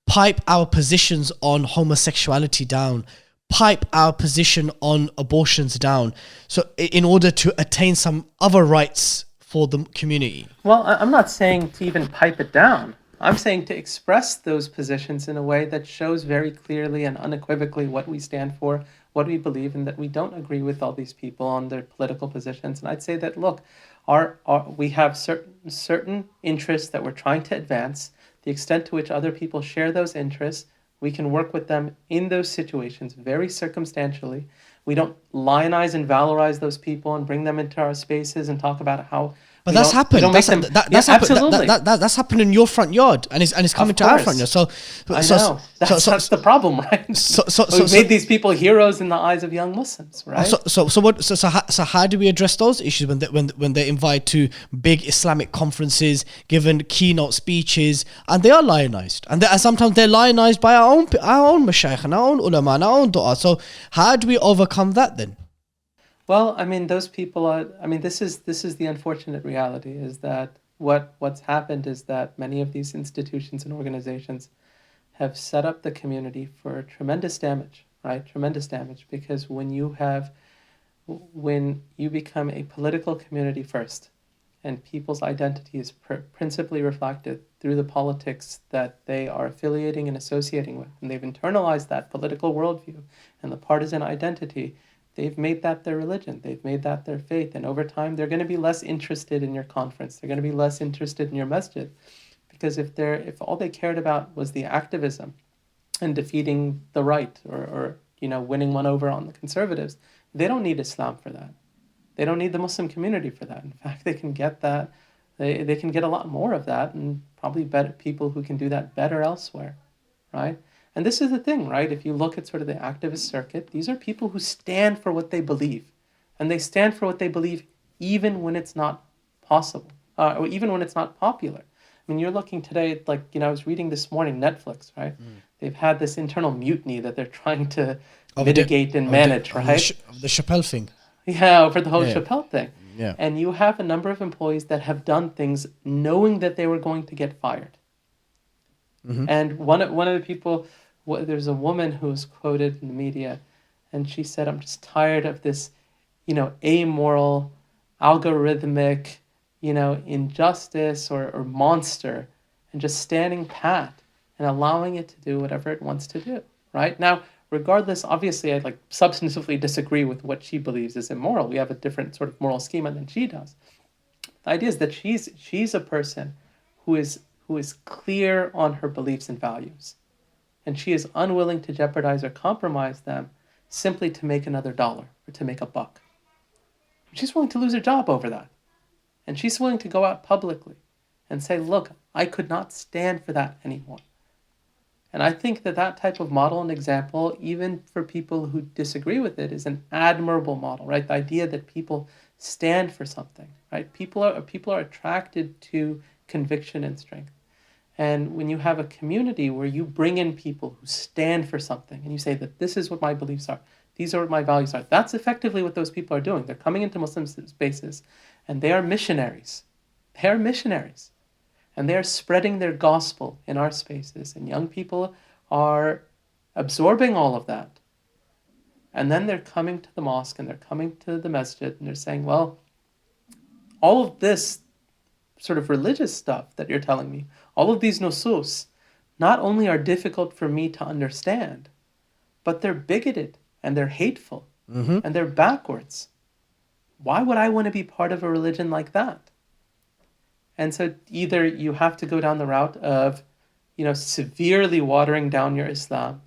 pipe our positions on homosexuality down, pipe our position on abortions down, so in order to attain some other rights for the community? Well, I'm not saying to even pipe it down. I'm saying to express those positions in a way that shows very clearly and unequivocally what we stand for, what we believe and that we don't agree with all these people on their political positions. And I'd say that, look, we have certain interests that we're trying to advance. The extent to which other people share those interests, we can work with them in those situations very circumstantially. We don't lionize and valorize those people and bring them into our spaces and talk about how. But that's happened. That's absolutely. That's happened in your front yard, and it's coming to our front yard. So that's the problem, right? We've made these people heroes in the eyes of young Muslims, right? So how do we address those issues when they're invited to big Islamic conferences, given keynote speeches, and they are lionized, and sometimes they're lionized by our own mashayikh and our own ulama and our own du'a. So how do we overcome that then? Well, I mean, those people are. I mean, this is the unfortunate reality is that what's happened is that many of these institutions and organizations have set up the community for tremendous damage, right? Tremendous damage, because when you become a political community first, and people's identity is principally reflected through the politics that they are affiliating and associating with, and they've internalized that political worldview and the partisan identity. They've made that their religion. They've made that their faith. And over time, they're going to be less interested in your conference. They're going to be less interested in your masjid. Because if all they cared about was the activism and defeating the right or winning one over on the conservatives, they don't need Islam for that. They don't need the Muslim community for that. In fact, they can get that. They can get a lot more of that, and probably better people who can do that better elsewhere, right? And this is the thing, right? If you look at sort of the activist circuit, these are people who stand for what they believe. And they stand for what they believe even when it's not possible, or even when it's not popular. I mean, you're looking today, I was reading this morning, Netflix, right? They've had this internal mutiny that they're trying to mitigate and manage, right? The Chappelle thing. Yeah, over the whole Chappelle thing. Yeah. And you have a number of employees that have done things knowing that they were going to get fired. Mm-hmm. And one of the people... there's a woman who was quoted in the media, and she said, "I'm just tired of this, amoral, algorithmic, injustice or monster, and just standing pat and allowing it to do whatever it wants to do." Right now, regardless, obviously, I substantively disagree with what she believes is immoral. We have a different sort of moral schema than she does. The idea is that she's a person who is clear on her beliefs and values. And she is unwilling to jeopardize or compromise them simply to make another dollar or to make a buck. She's willing to lose her job over that. And she's willing to go out publicly and say, look, I could not stand for that anymore. And I think that type of model and example, even for people who disagree with it, is an admirable model, right? The idea that people stand for something, right? People are attracted to conviction and strength. And when you have a community where you bring in people who stand for something and you say that this is what my beliefs are, these are what my values are, that's effectively what those people are doing. They're coming into Muslim spaces and they are missionaries. They are missionaries. And they are spreading their gospel in our spaces. And young people are absorbing all of that. And then they're coming to the mosque and they're coming to the masjid and they're saying, well, all of this sort of religious stuff that you're telling me, all of these nusus, not only are difficult for me to understand, but they're bigoted and they're hateful and they're backwards. Why would I want to be part of a religion like that? And so either you have to go down the route of, severely watering down your Islam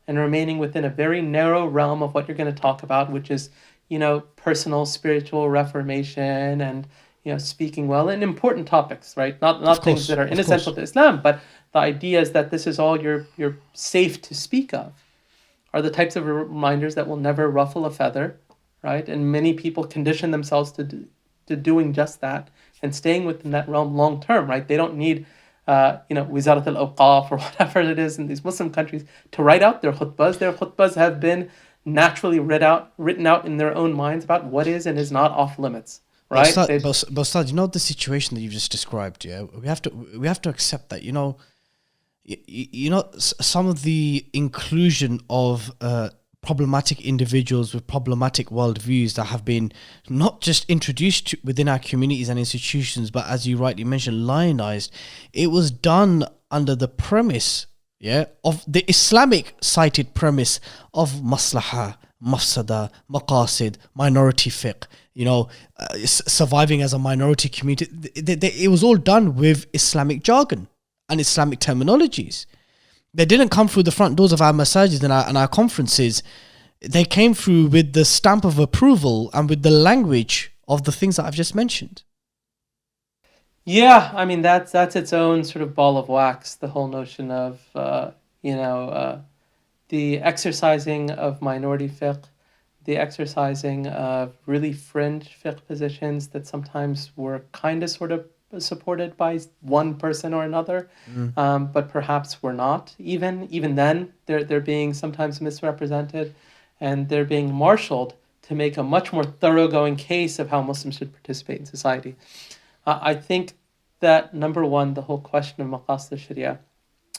and remaining within a very narrow realm of what you're going to talk about, which is, personal spiritual reformation and, speaking well in important topics, right? Not things that are inessential to Islam, but the idea is that this is all you're safe to speak of, are the types of reminders that will never ruffle a feather, right? And many people condition themselves to doing just that and staying within that realm long term, right? They don't need, Wizarat al-Awqaf or whatever it is in these Muslim countries to write out their khutbahs. Their khutbahs have been naturally written out in their own minds about what is and is not off limits. Right? But Ustad, the situation that you've just described, we have to accept that, some of the inclusion of problematic individuals with problematic worldviews that have been not just introduced within our communities and institutions, but as you rightly mentioned, lionized. It was done under the premise, of the Islamic cited premise of maslaha, mafsada, maqasid, minority fiqh, surviving as a minority community. It was all done with Islamic jargon and Islamic terminologies. They didn't come through the front doors of our masajid and our conferences. They came through with the stamp of approval and with the language of the things that I've just mentioned. Yeah, I mean that's its own sort of ball of wax. The whole notion of the exercising of minority fiqh, the exercising of really fringe fiqh positions that sometimes were kind of sort of supported by one person or another, but perhaps were not. Even then, they're being sometimes misrepresented, and they're being marshaled to make a much more thoroughgoing case of how Muslims should participate in society. I think that, number one, the whole question of maqasid al-Sharia,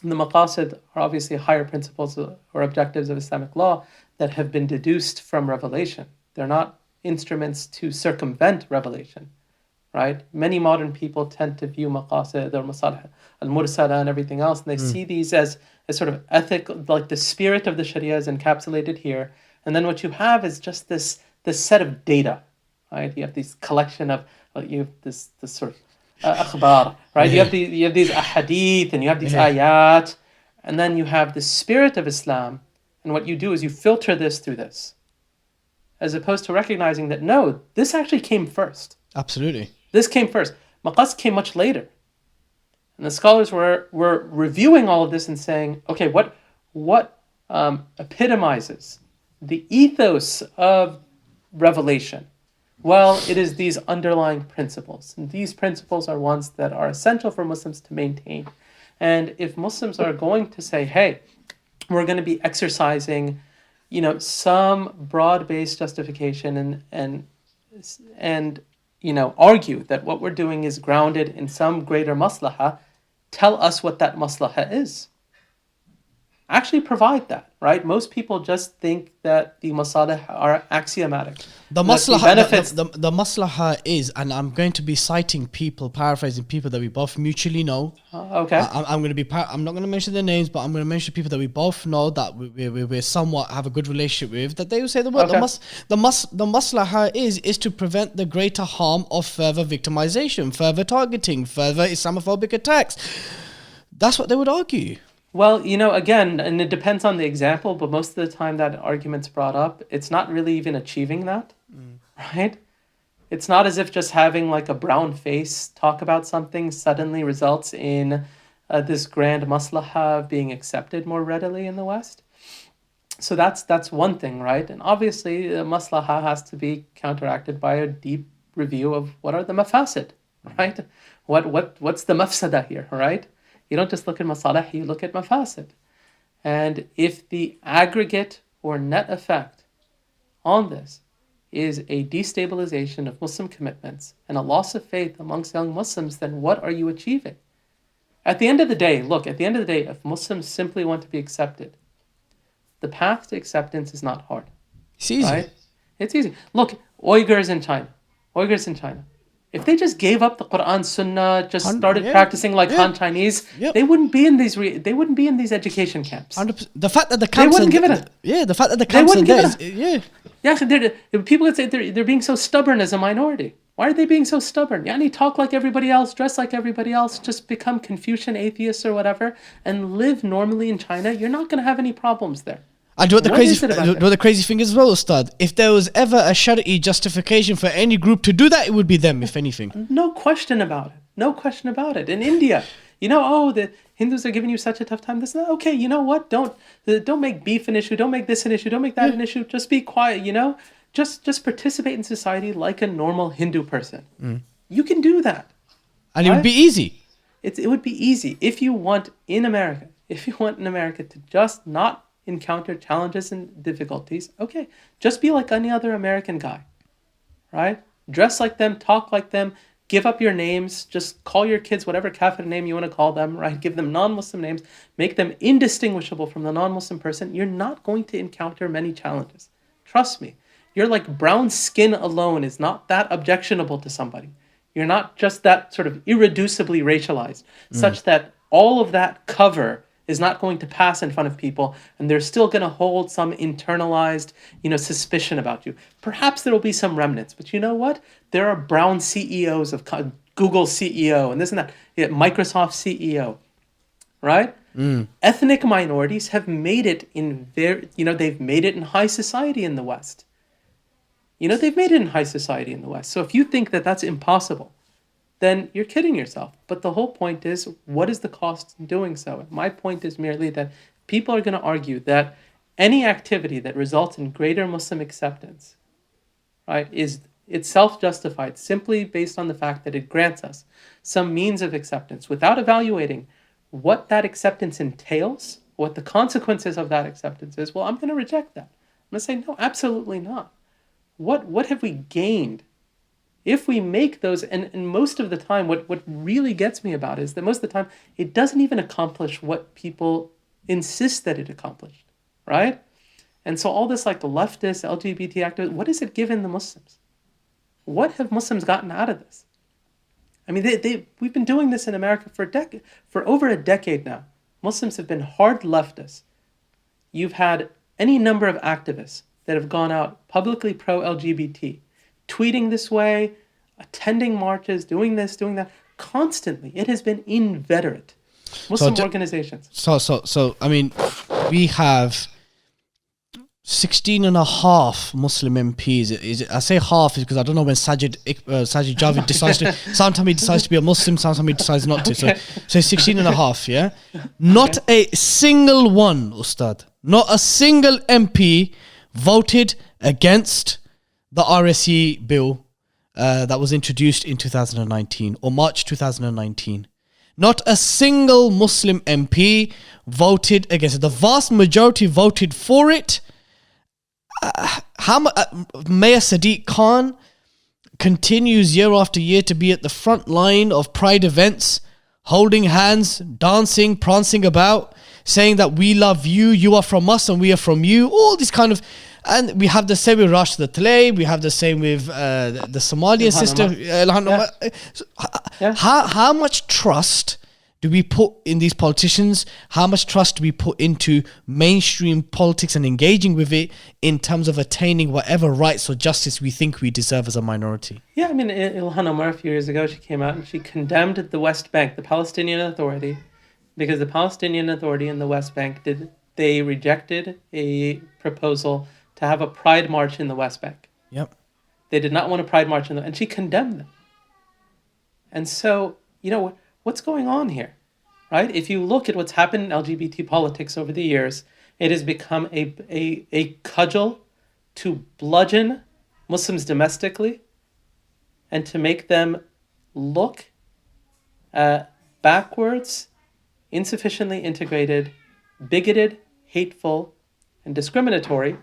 the maqasid are obviously higher principles or objectives of Islamic law that have been deduced from revelation. They're not instruments to circumvent revelation, right? Many modern people tend to view maqasid or maslaha al-mursala and everything else, and they see these as sort of ethical, like the spirit of the Sharia is encapsulated here. And then what you have is just this set of data, right? You have this collection of, you have this sort of akhbar, right? You have these ahadith and you have these ayat, and then you have the spirit of Islam. And what you do is you filter this through this, as opposed to recognizing that no, this actually came first. Absolutely. This came first. Maqasid came much later. And the scholars were reviewing all of this and saying, okay, what epitomizes the ethos of revelation? Well, it is these underlying principles. And these principles are ones that are essential for Muslims to maintain. And if Muslims are going to say, hey, we're going to be exercising, some broad-based justification and argue that what we're doing is grounded in some greater maslaha, tell us what that maslaha is. Actually provide that, right? Most people just think that the masalih are axiomatic. The maslaha is, and I'm going to be citing people, paraphrasing people that we both mutually know. Okay. I'm not going to mention their names, but I'm going to mention people that we both know that we somewhat have a good relationship with. That they will say the word the maslaha is to prevent the greater harm of further victimization, further targeting, further Islamophobic attacks. That's what they would argue. Well, again, and it depends on the example, but most of the time that argument's brought up, it's not really even achieving that, right? It's not as if just having like a brown face talk about something suddenly results in this grand maslaha being accepted more readily in the West. So that's one thing, right? And obviously, the maslaha has to be counteracted by a deep review of what are the mafasid, right? What's the mafsada here, right? You don't just look at masalih, you look at mafasid. And if the aggregate or net effect on this is a destabilization of Muslim commitments and a loss of faith amongst young Muslims, then what are you achieving? At the end of the day, if Muslims simply want to be accepted, the path to acceptance is not hard. It's easy. Right? It's easy. Look, Uyghurs in China. If they just gave up the Quran, Sunnah, just started practicing like Han Chinese, they wouldn't be in these education camps. 100%. The fact that the camps they wouldn't give it. The fact that the camps are there. People would say they're being so stubborn as a minority. Why are they being so stubborn? Talk like everybody else, dress like everybody else, just become Confucian atheists or whatever, and live normally in China. You're not going to have any problems there. And do you know what the crazy thing is as well, Ustad? If there was ever a Shari'i justification for any group to do that, it would be them, if anything. No question about it. In India, the Hindus are giving you such a tough time. This, okay, you know what? Don't make beef an issue. Don't make this an issue. Don't make that an issue. Just be quiet. Just participate in society like a normal Hindu person. You can do that, and it would be easy. It would be easy if you want in America to just not encounter challenges and difficulties. Okay, just be like any other American guy, right? Dress like them, talk like them, give up your names, just call your kids whatever kafir name you want to call them, right? Give them non-Muslim names, make them indistinguishable from the non-Muslim person. You're not going to encounter many challenges. Trust me. Your brown skin alone is not that objectionable to somebody. You're not just that sort of irreducibly racialized, such that all of that cover is not going to pass in front of people, and they're still going to hold some internalized, suspicion about you. Perhaps there will be some remnants, but you know what? There are brown CEOs of Google CEO and this and that, Microsoft CEO, right? Ethnic minorities have made it they've made it in high society in the West. They've made it in high society in the West. So if you think that that's impossible, then you're kidding yourself. But the whole point is, what is the cost in doing so? And my point is merely that people are going to argue that any activity that results in greater Muslim acceptance, right, is itself justified simply based on the fact that it grants us some means of acceptance without evaluating what that acceptance entails, what the consequences of that acceptance is. Well, I'm going to reject that. I'm going to say, no, absolutely not. What have we gained if we make those? And most of the time, what really gets me about it is that most of the time, it doesn't even accomplish what people insist that it accomplished, right? And so all this like the leftist, LGBT activists, what has it given the Muslims? What have Muslims gotten out of this? I mean, we've been doing this in America for over a decade now. Muslims have been hard leftists. You've had any number of activists that have gone out publicly pro-LGBT, tweeting this way, attending marches, doing this, doing that, constantly. It has been inveterate. Muslim organizations. So, I mean, we have 16 and a half Muslim MPs. I say half because I don't know when Sajid Javid decides to. Sometimes he decides to be a Muslim, sometimes he decides not to. Okay. So 16 and a half, yeah? Not a single one, Ustad, not a single MP voted against the RSE bill that was introduced in 2019 or March 2019. Not a single Muslim MP voted against it. The vast majority voted for it. Mayor Sadiq Khan continues year after year to be at the front line of pride events, holding hands, dancing, prancing about, saying that we love you, you are from us and we are from you, all these kind of. And we have the same with Rashida Tlaib, we have the same with the Somalian sister. How much trust do we put in these politicians? How much trust do we put into mainstream politics and engaging with it in terms of attaining whatever rights or justice we think we deserve as a minority? Yeah, I mean, Ilhan Omar, a few years ago, she came out and she condemned the West Bank, the Palestinian Authority, because the Palestinian Authority in the West Bank they rejected a proposal to have a pride march in the West Bank. Yep. They did not want a pride march and she condemned them. And so, what's going on here, right? If you look at what's happened in LGBT politics over the years, it has become a cudgel to bludgeon Muslims domestically and to make them look backwards, insufficiently integrated, bigoted, hateful, and discriminatory.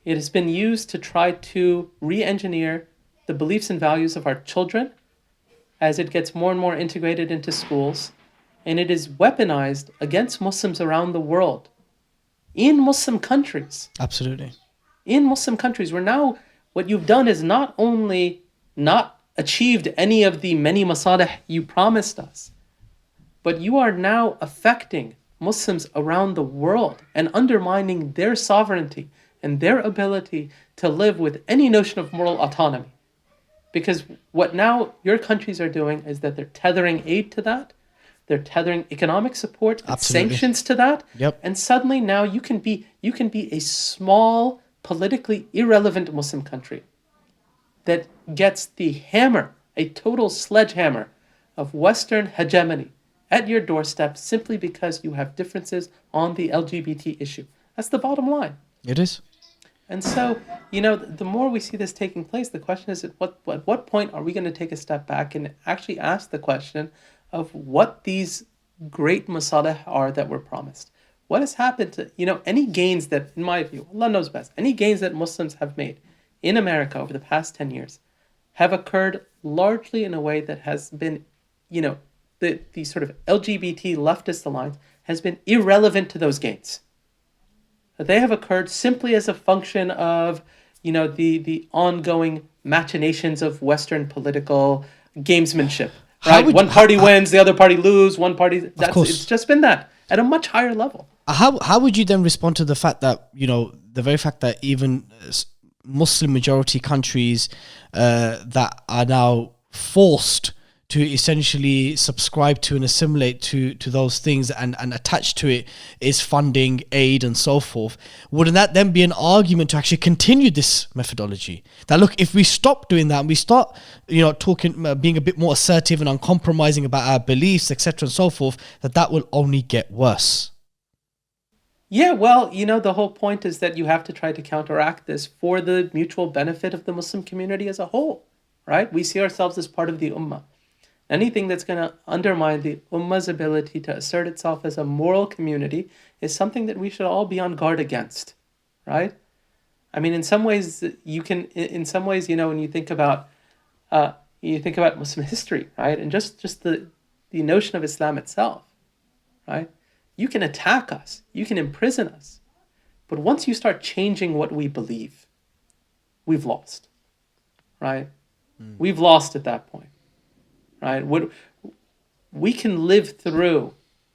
It has been used to try to re-engineer the beliefs and values of our children as it gets more and more integrated into schools, and it is weaponized against Muslims around the world, in Muslim countries. Absolutely. In Muslim countries, where now what you've done is not only not achieved any of the many maslaha you promised us, but you are now affecting Muslims around the world and undermining their sovereignty and their ability to live with any notion of moral autonomy. Because what now your countries are doing is that they're tethering aid to that, they're tethering economic support and sanctions to that, and suddenly now you can be a small, politically irrelevant Muslim country that gets the hammer, a total sledgehammer of Western hegemony at your doorstep simply because you have differences on the LGBT issue. That's the bottom line. It is. And so, the more we see this taking place, the question is, at what point are we going to take a step back and actually ask the question of what these great masalah are that were promised? What has happened to, any gains that, in my view, Allah knows best, any gains that Muslims have made in America over the past 10 years have occurred largely in a way that has been, the sort of LGBT leftist alliance has been irrelevant to those gains. They have occurred simply as a function of, the ongoing machinations of Western political gamesmanship. Right? One party wins, the other party lose. One party. It's just been that. at a much higher level. How would you then respond to the fact that, the very fact that even Muslim majority countries that are now forced to essentially subscribe to and assimilate to those things and attach to it is funding, aid and so forth, wouldn't that then be an argument to actually continue this methodology? That look, if we stop doing that and we start, talking, being a bit more assertive and uncompromising about our beliefs, etc. and so forth, that will only get worse. Yeah, well, the whole point is that you have to try to counteract this for the mutual benefit of the Muslim community as a whole, right? We see ourselves as part of the ummah. Anything that's going to undermine the ummah's ability to assert itself as a moral community is something that we should all be on guard against, right? I mean, in some ways, when you think about Muslim history, right, and just the notion of Islam itself, right? You can attack us, you can imprison us, but once you start changing what we believe, we've lost, right? We've lost at that point. Right, what we can live through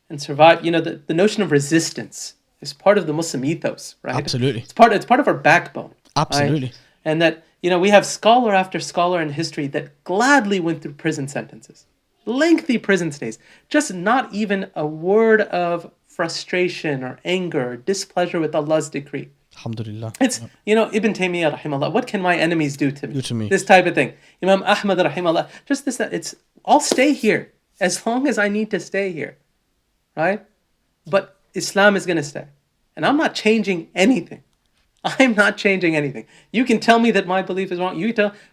and survive. The notion of resistance is part of the Muslim ethos, right? Absolutely, it's part of our backbone. Absolutely, right? And that we have scholar after scholar in history that gladly went through prison sentences, lengthy prison stays, just not even a word of frustration or anger or displeasure with Allah's decree. Alhamdulillah. It's, Ibn Taymiyyah rahimahullah, what can my enemies do to me? This type of thing. Imam Ahmad rahimahullah, just this, it's, I'll stay here as long as I need to stay here, right? But Islam is going to stay. And I'm not changing anything. I'm not changing anything. You can tell me that my belief is wrong,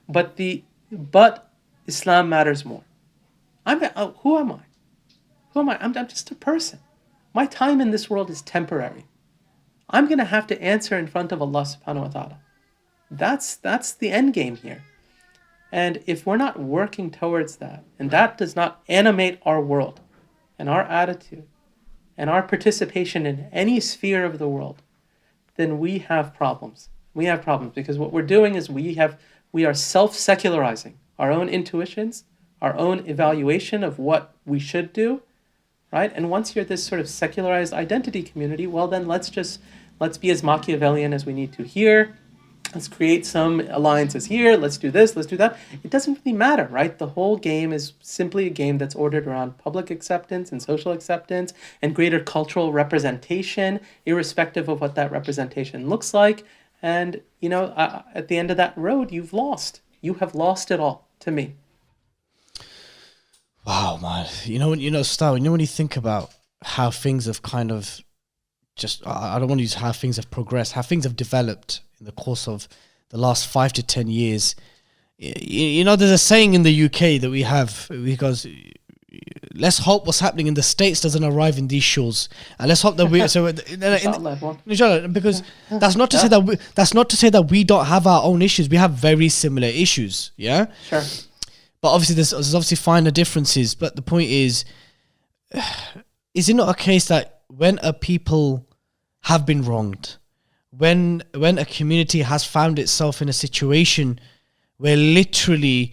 but Islam matters more. Who am I? I'm just a person. My time in this world is temporary. I'm going to have to answer in front of Allah subhanahu wa ta'ala. That's the end game here. And if we're not working towards that, and that does not animate our world and our attitude and our participation in any sphere of the world, then we have problems. We have problems because what we're doing is we are self-secularizing our own intuitions, our own evaluation of what we should do, right? And once you're this sort of secularized identity community, well then let's be as Machiavellian as we need to here. Let's create some alliances here. Let's do this. Let's do that. It doesn't really matter, right? The whole game is simply a game that's ordered around public acceptance and social acceptance and greater cultural representation, irrespective of what that representation looks like. And, at the end of that road, you've lost. You have lost it all to me. Wow, man. When you think about how things have kind of I don't want to use how things have progressed, how things have developed in the course of the last 5 to 10 years. There's a saying in the UK that we have, because let's hope what's happening in the States doesn't arrive in these shores, and let's hope that because that's not to say that we don't have our own issues. We have very similar issues, yeah. Sure. But obviously, there's obviously finer differences. But the point is it not a case that when a people have been wronged, when a community has found itself in a situation where literally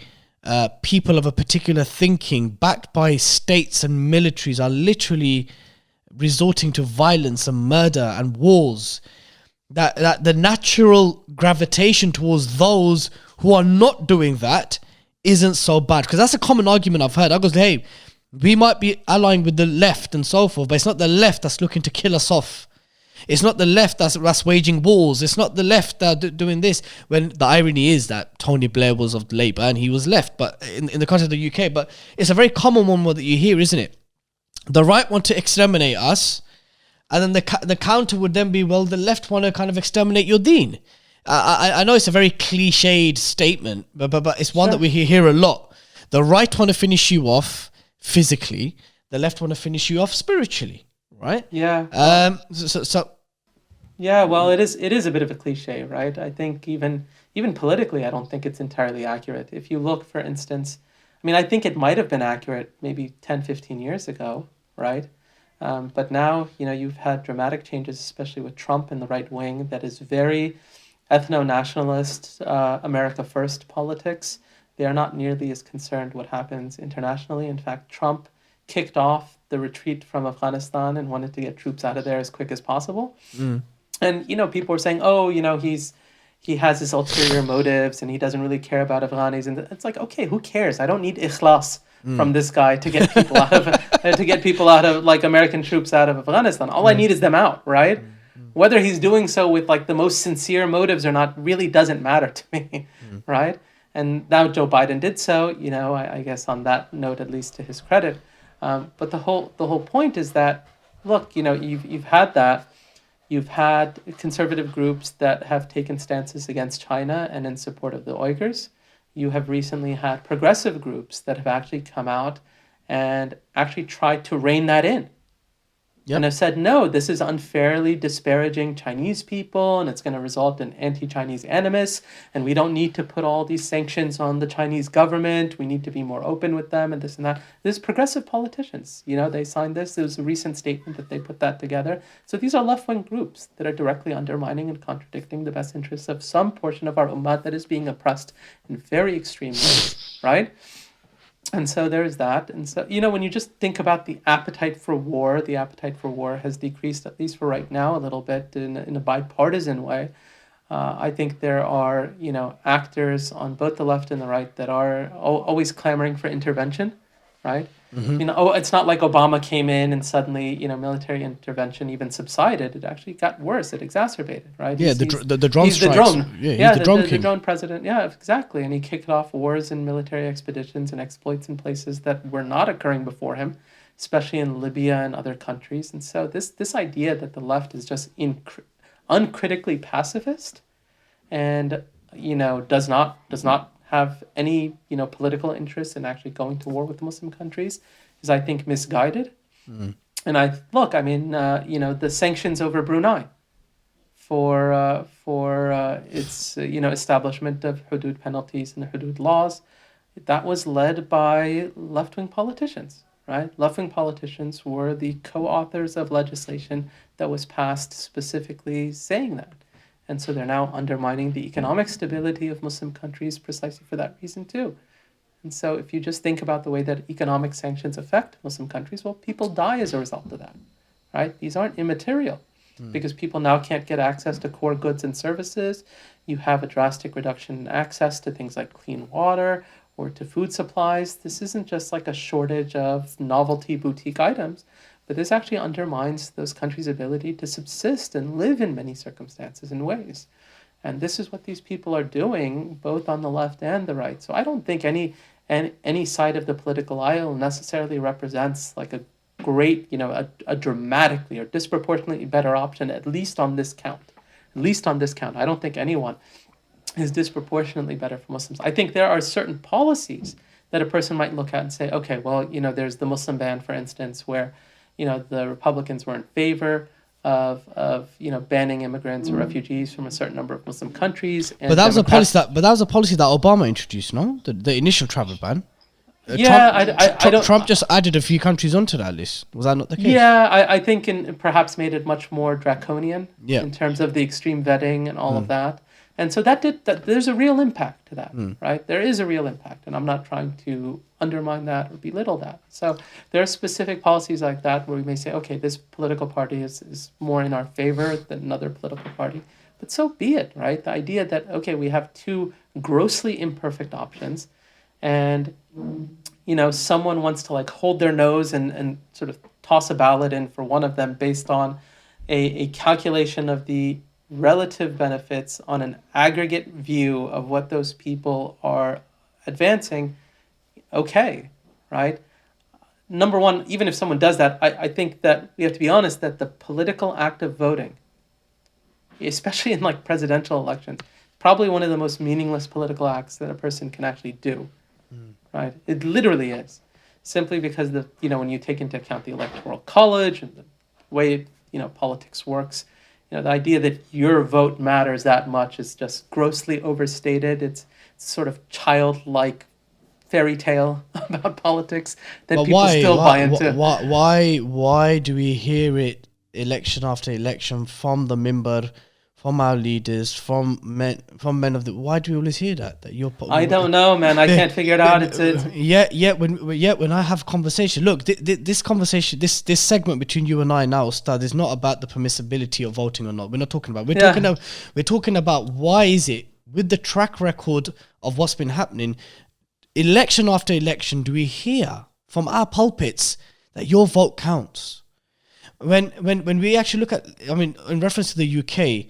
people of a particular thinking, backed by states and militaries, are literally resorting to violence and murder and wars, that the natural gravitation towards those who are not doing that isn't so bad. Because that's a common argument I've heard. I goes, hey, we might be allying with the left and so forth, but it's not the left that's looking to kill us off. It's not the left that's waging wars. It's not the left that doing this. When the irony is that Tony Blair was of Labour and he was left, but in the context of the UK. But it's a very common one that you hear, isn't it? The right want to exterminate us, and then the counter would then be, well, the left want to kind of exterminate your deen. I know it's a very cliched statement, but it's one that we hear a lot. The right want to finish you off physically, the left want to finish you off spiritually, right? Yeah. So yeah, well, it is a bit of a cliche, right? I think even politically, I don't think it's entirely accurate. If you look, for instance, I think it might have been accurate maybe 10, 15 years ago, right? But now, you've had dramatic changes, especially with Trump and the right wing, that is very ethno-nationalist, America First politics. They are not nearly as concerned what happens internationally. In fact, Trump kicked off the retreat from Afghanistan and wanted to get troops out of there as quick as possible. And, people were saying, oh, he has his ulterior motives and he doesn't really care about Afghanis. And it's like, okay, who cares? I don't need ikhlas from this guy to get people out of like American troops out of Afghanistan. All I need is them out, right? Whether he's doing so with like the most sincere motives or not really doesn't matter to me, right? And now Joe Biden did so, I guess on that note, at least to his credit. But the whole point is that, look, you've had that. You've had conservative groups that have taken stances against China and in support of the Uyghurs. You have recently had progressive groups that have actually come out and actually tried to rein that in. Yep. And have said, no, this is unfairly disparaging Chinese people and it's going to result in anti-Chinese animus and we don't need to put all these sanctions on the Chinese government. We need to be more open with them and this and that. There's progressive politicians, they signed this. There was a recent statement that they put that together. So these are left-wing groups that are directly undermining and contradicting the best interests of some portion of our ummah that is being oppressed in very extreme ways, right? And so there's that. And so, when you just think about the appetite for war has decreased, at least for right now, a little bit in a bipartisan way. I think there are, actors on both the left and the right that are always clamoring for intervention, right? It's not like Obama came in and suddenly, military intervention even subsided. It actually got worse. It exacerbated, right? Yeah, the drone he's strikes. The drone. Yeah, he's the drone king. The drone president. Yeah, exactly. And he kicked off wars and military expeditions and exploits in places that were not occurring before him, especially in Libya and other countries. And so this idea that the left is just uncritically pacifist and, does not have any, political interest in actually going to war with Muslim countries is, I think, misguided. And the sanctions over Brunei for its, establishment of hudud penalties and hudud laws, that was led by left-wing politicians, right? Left-wing politicians were the co-authors of legislation that was passed specifically saying that. And so they're now undermining the economic stability of Muslim countries precisely for that reason too. And so if you just think about the way that economic sanctions affect Muslim countries, well, people die as a result of that, right? These aren't immaterial because people now can't get access to core goods and services. You have a drastic reduction in access to things like clean water or to food supplies. This isn't just like a shortage of novelty boutique items, but this actually undermines those countries' ability to subsist and live in many circumstances and ways. And this is what these people are doing, both on the left and the right. So I don't think any side of the political aisle necessarily represents like a great, a dramatically or disproportionately better option, at least on this count. I don't think anyone is disproportionately better for Muslims. I think there are certain policies that a person might look at and say, okay, well, there's the Muslim ban, for instance, where the Republicans were in favor of banning immigrants or refugees from a certain number of Muslim countries. And but that was a policy that Obama introduced, no? The initial travel ban. Trump just added a few countries onto that list. Was that not the case? Yeah, I think perhaps made it much more draconian in terms of the extreme vetting and all of that. And so there's a real impact to that, right? There is a real impact, and I'm not trying to undermine that or belittle that. So there are specific policies like that where we may say, okay, this political party is more in our favor than another political party. But so be it, right? The idea that, okay, we have two grossly imperfect options, and, someone wants to like hold their nose and sort of toss a ballot in for one of them based on a calculation of the relative benefits on an aggregate view of what those people are advancing, okay, right? Number one, even if someone does that, I think that we have to be honest that the political act of voting, especially in like presidential elections, probably one of the most meaningless political acts that a person can actually do, right? It literally is, simply because when you take into account the electoral college and the way politics works, the idea that your vote matters that much is just grossly overstated. It's sort of childlike fairy tale about politics that people still buy into. Why do we hear it election after election from the mimbar from our leaders, from men of the. Why do we always hear that? That you're. I don't know, man. I can't figure it out. It's when I have conversation. Look, this conversation, this segment between you and I now, Ustad, is not about the permissibility of voting or not. We're not talking about. We're talking about why is it with the track record of what's been happening, election after election, do we hear from our pulpits that your vote counts? When we actually look at, I mean, in reference to the UK.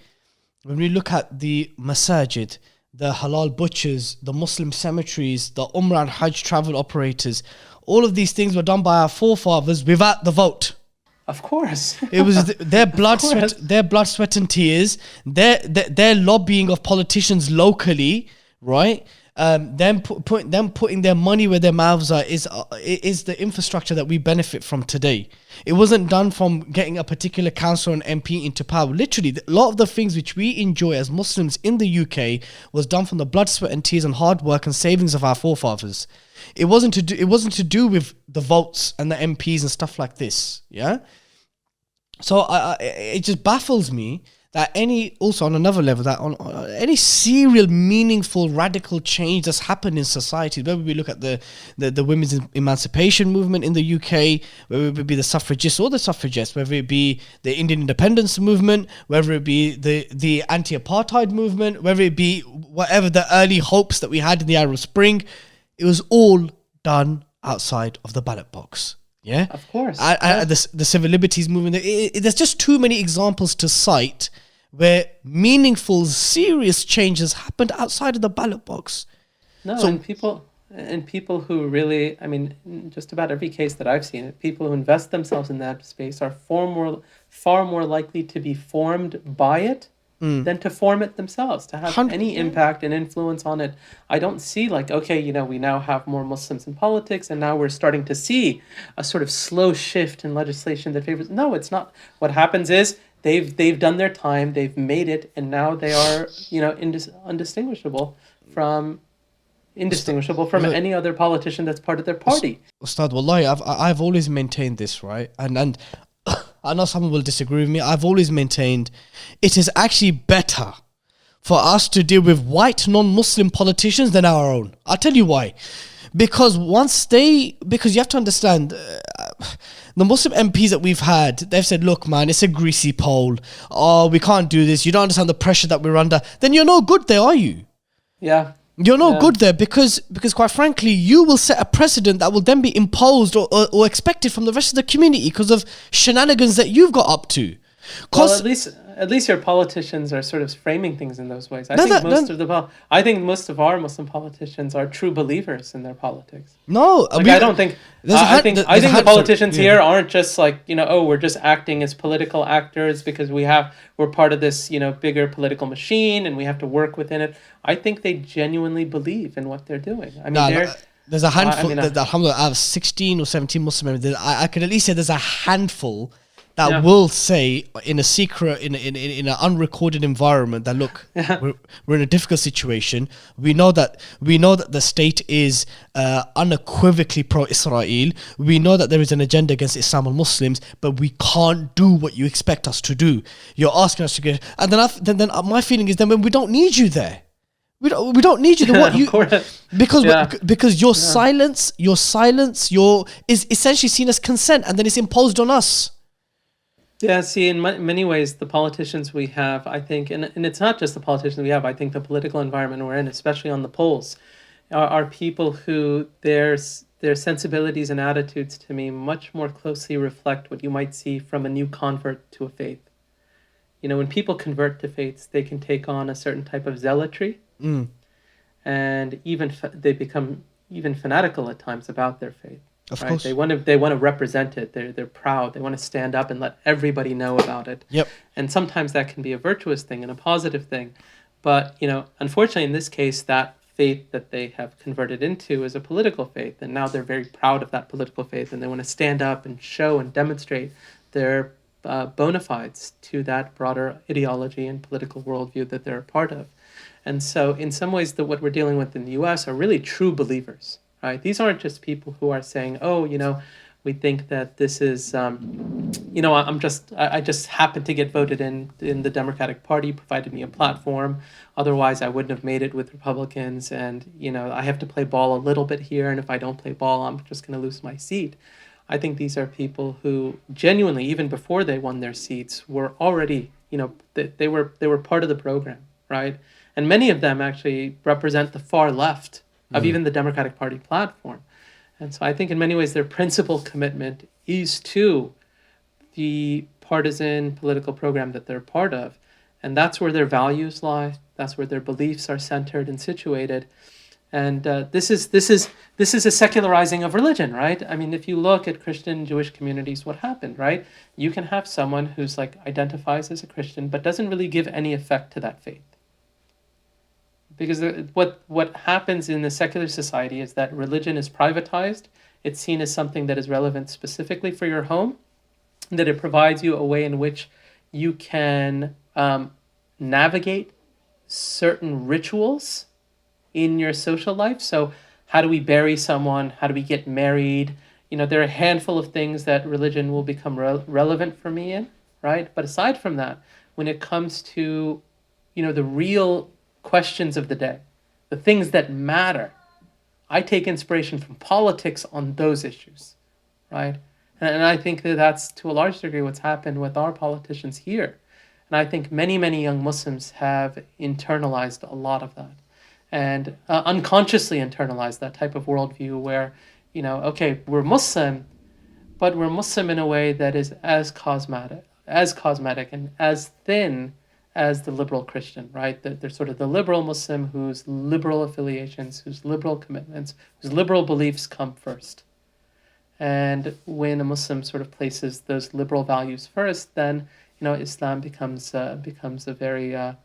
When we look at the masajid, the halal butchers, the Muslim cemeteries, the Umrah and Hajj travel operators, all of these things were done by our forefathers without the vote. Of course. It was their blood, sweat and tears, their lobbying of politicians locally, right? Them putting their money where their mouths are is the infrastructure that we benefit from today. It wasn't done from getting a particular councillor and MP into power. Literally, a lot of the things which we enjoy as Muslims in the UK was done from the blood, sweat and tears and hard work and savings of our forefathers. It wasn't to do with the votes and the MPs and stuff like this. Yeah. So it just baffles me that also on another level, that on any serial, meaningful, radical change that's happened in society, whether we look at the women's emancipation movement in the UK, whether it be the suffragists or the suffragettes, whether it be the Indian independence movement, whether it be the anti-apartheid movement, whether it be whatever the early hopes that we had in the Arab Spring, it was all done outside of the ballot box. Yeah, of course. The civil liberties movement. There's just too many examples to cite where meaningful, serious changes happened outside of the ballot box. No, so, and people who really, I mean, just about every case that I've seen, people who invest themselves in that space are far more likely to be formed by it than to form it themselves, to have 100%. Any impact and influence on it. I don't see we now have more Muslims in politics and now we're starting to see a sort of slow shift in legislation that favors. No, it's not. What happens is they've done their time, they've made it, and now they are, indistinguishable from any other politician that's part of their party. Ustad, wallahi, I've always maintained this, right? And I know someone will disagree with me. I've always maintained it is actually better for us to deal with white non-Muslim politicians than our own. I'll tell you why. Because you have to understand, the Muslim MPs that we've had, they've said, look, man, it's a greasy pole. Oh, we can't do this. You don't understand the pressure that we're under. Then you're no good there, are you? Yeah. You're no good there because quite frankly, you will set a precedent that will then be imposed or expected from the rest of the community because of shenanigans that you've got up to. Well, at least your politicians are sort of framing things in those ways. I think most of our Muslim politicians are true believers in their politics. No, I don't think. I think the politicians here aren't just we're just acting as political actors because we're part of this bigger political machine and we have to work within it. I think they genuinely believe in what they're doing. I mean, there's a handful. Alhamdulillah, I have 16 or 17 Muslim members. I could at least say there's a handful that will say in a secret, in an unrecorded environment that look, we're in a difficult situation. We know that the state is unequivocally pro-Israel. We know that there is an agenda against Islam and Muslims, but we can't do what you expect us to do. You're asking us to get, and then my feeling is then when we don't need you there. We don't need you to what you because your silence is essentially seen as consent, and then it's imposed on us. Yeah, see, in many ways, the politicians we have, I think, and it's not just the politicians we have, I think the political environment we're in, especially on the polls, are people who their sensibilities and attitudes to me much more closely reflect what you might see from a new convert to a faith. When people convert to faiths, they can take on a certain type of zealotry, and even they become even fanatical at times about their faith. Of course. They want to represent it. They're proud. They want to stand up and let everybody know about it. Yep. And sometimes that can be a virtuous thing and a positive thing. But, unfortunately in this case, that faith that they have converted into is a political faith. And now they're very proud of that political faith. And they want to stand up and show and demonstrate their bona fides to that broader ideology and political worldview that they're a part of. And so in some ways, what we're dealing with in the U.S. are really true believers. Right? These aren't just people who are saying, We think that this is, I just happened to get voted in the Democratic Party, provided me a platform. Otherwise, I wouldn't have made it with Republicans. And, I have to play ball a little bit here. And if I don't play ball, I'm just going to lose my seat. I think these are people who genuinely, even before they won their seats, were already, they were part of the program, right? And many of them actually represent the far left of even the Democratic Party platform. And so I think in many ways their principal commitment is to the partisan political program that they're part of. And that's where their values lie. That's where their beliefs are centered and situated. And this is a secularizing of religion, right? I mean, if you look at Christian Jewish communities, what happened, right? You can have someone who's like identifies as a Christian, but doesn't really give any effect to that faith. Because what happens in the secular society is that religion is privatized. It's seen as something that is relevant specifically for your home, that it provides you a way in which you can navigate certain rituals in your social life. So how do we bury someone? How do we get married? There are a handful of things that religion will become relevant for me in, right? But aside from that, when it comes to, the real questions of the day, the things that matter, I take inspiration from politics on those issues, right? And I think that that's to a large degree what's happened with our politicians here. And I think many, many young Muslims have internalized a lot of that and unconsciously internalized that type of worldview where, okay, we're Muslim, but we're Muslim in a way that is as cosmetic and as thin as the liberal Christian, right? They're sort of the liberal Muslim whose liberal affiliations, whose liberal commitments, whose liberal beliefs come first. And when a Muslim sort of places those liberal values first, then Islam becomes a very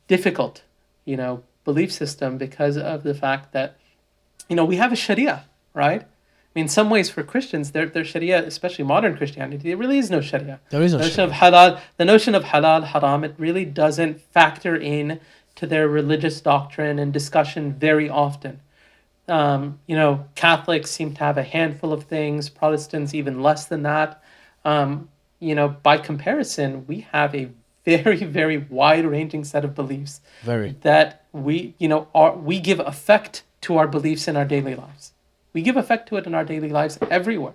difficult belief system because of the fact that we have a Sharia, right? I mean, in some ways for Christians, their Sharia, especially modern Christianity, there really is no Sharia. There is no Sharia. The notion of halal, haram, it really doesn't factor in to their religious doctrine and discussion very often. Catholics seem to have a handful of things, Protestants even less than that. By comparison, we have a very, very wide-ranging set of beliefs that we give effect to our beliefs in our daily lives. We give effect to it in our daily lives everywhere.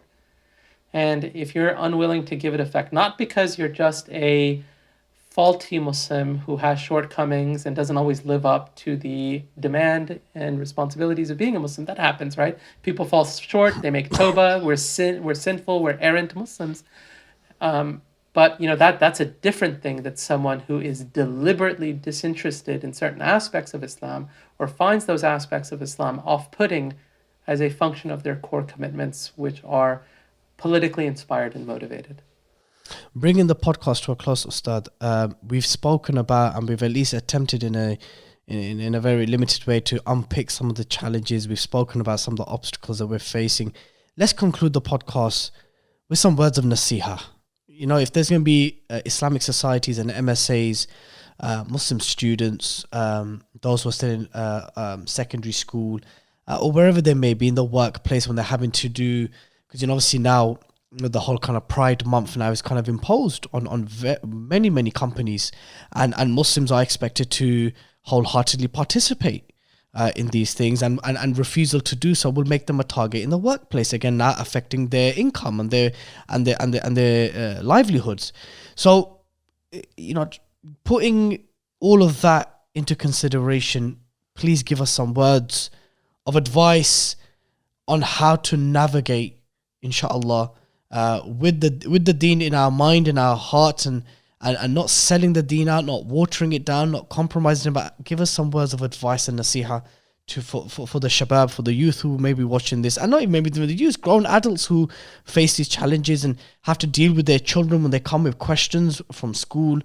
And if you're unwilling to give it effect, not because you're just a faulty Muslim who has shortcomings and doesn't always live up to the demand and responsibilities of being a Muslim, that happens, right? People fall short, they make tawbah, we're sinful, we're errant Muslims. But that's a different thing than someone who is deliberately disinterested in certain aspects of Islam or finds those aspects of Islam off-putting as a function of their core commitments, which are politically inspired and motivated. Bringing the podcast to a close, Ustad, we've spoken about and we've at least attempted in a very limited way to unpick some of the challenges. We've spoken about some of the obstacles that we're facing. Let's conclude the podcast with some words of nasiha. If there's going to be Islamic societies and MSAs, Muslim students, those who are still in secondary school, or wherever they may be in the workplace when they're having to do, because obviously now the whole kind of Pride Month now is kind of imposed on many companies, and Muslims are expected to wholeheartedly participate in these things, and refusal to do so will make them a target in the workplace, again now affecting their income and their livelihoods. So putting all of that into consideration, please give us some words of advice on how to navigate, inshallah, with the deen in our mind, in our hearts, and not selling the deen out, not watering it down, not compromising, but give us some words of advice and nasiha for the shabab, for the youth who may be watching this, and not even maybe the youth, grown adults who face these challenges and have to deal with their children when they come with questions from school.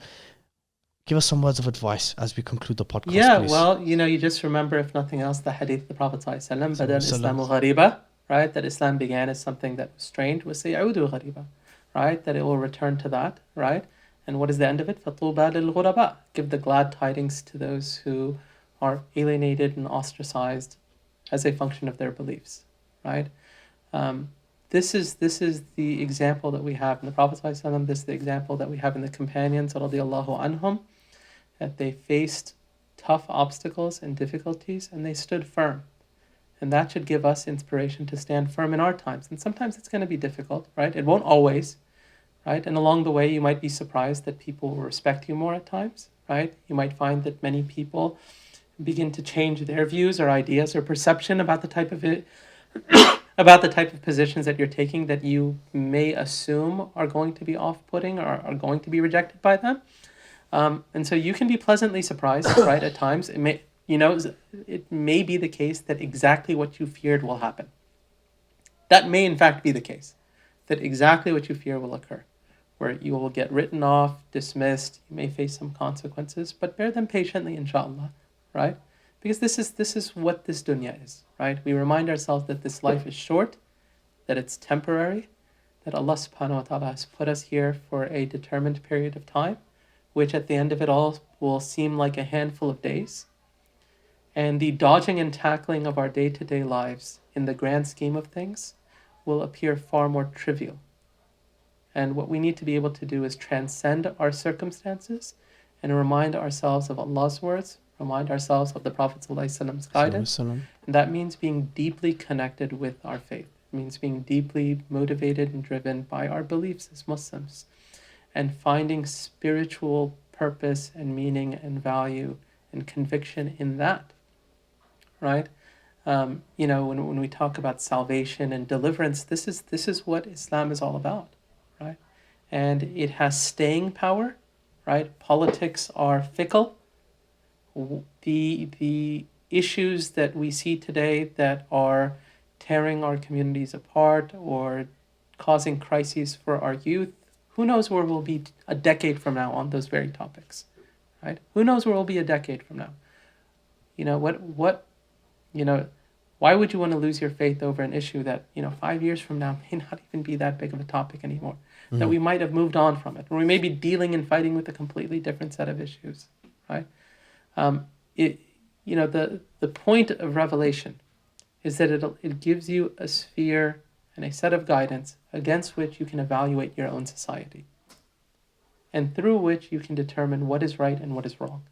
Give us some words of advice as we conclude the podcast, please. Well, you just remember, if nothing else, the hadith of the Prophet ﷺ, Bada al-Islamu ghariba, right? That Islam began as something that was strange, was sayaudu ghariba, right? That it will return to that, right? And what is the end of it? فَطُوبَى لِلْغُرَبَى. Give the glad tidings to those who are alienated and ostracized as a function of their beliefs, right? this is the example that we have in the Prophet ﷺ. This is the example that we have in the companions, radiallahu anhum, that they faced tough obstacles and difficulties and they stood firm. And that should give us inspiration to stand firm in our times. And sometimes it's going to be difficult, right? It won't always, right? And along the way, you might be surprised that people will respect you more at times, right? You might find that many people begin to change their views or ideas or perception about the type of about the type of positions that you're taking that you may assume are going to be off-putting or are going to be rejected by them. And so you can be pleasantly surprised, right? At times, it may be the case that exactly what you feared will happen. That may in fact be the case, that exactly what you fear will occur, where you will get written off, dismissed, you may face some consequences, but bear them patiently, inshallah, right? Because this is what this dunya is, right? We remind ourselves that this life is short, that it's temporary, that Allah subhanahu wa ta'ala has put us here for a determined period of time, which at the end of it all will seem like a handful of days. And the dodging and tackling of our day-to-day lives in the grand scheme of things will appear far more trivial. And what we need to be able to do is transcend our circumstances and remind ourselves of Allah's words, remind ourselves of the Prophet's guidance. And that means being deeply connected with our faith. It means being deeply motivated and driven by our beliefs as Muslims and finding spiritual purpose and meaning and value and conviction in that, right? When we talk about salvation and deliverance, this is what Islam is all about, right? And it has staying power, right? Politics are fickle. The issues that we see today that are tearing our communities apart or causing crises for our youth, who knows where we'll be a decade from now on those very topics, right? Who knows where we'll be a decade from now? Why would you want to lose your faith over an issue that, 5 years from now may not even be that big of a topic anymore, that we might have moved on from it, or we may be dealing and fighting with a completely different set of issues, right? The point of revelation is that it gives you a sphere and a set of guidance against which you can evaluate your own society, and through which you can determine what is right and what is wrong.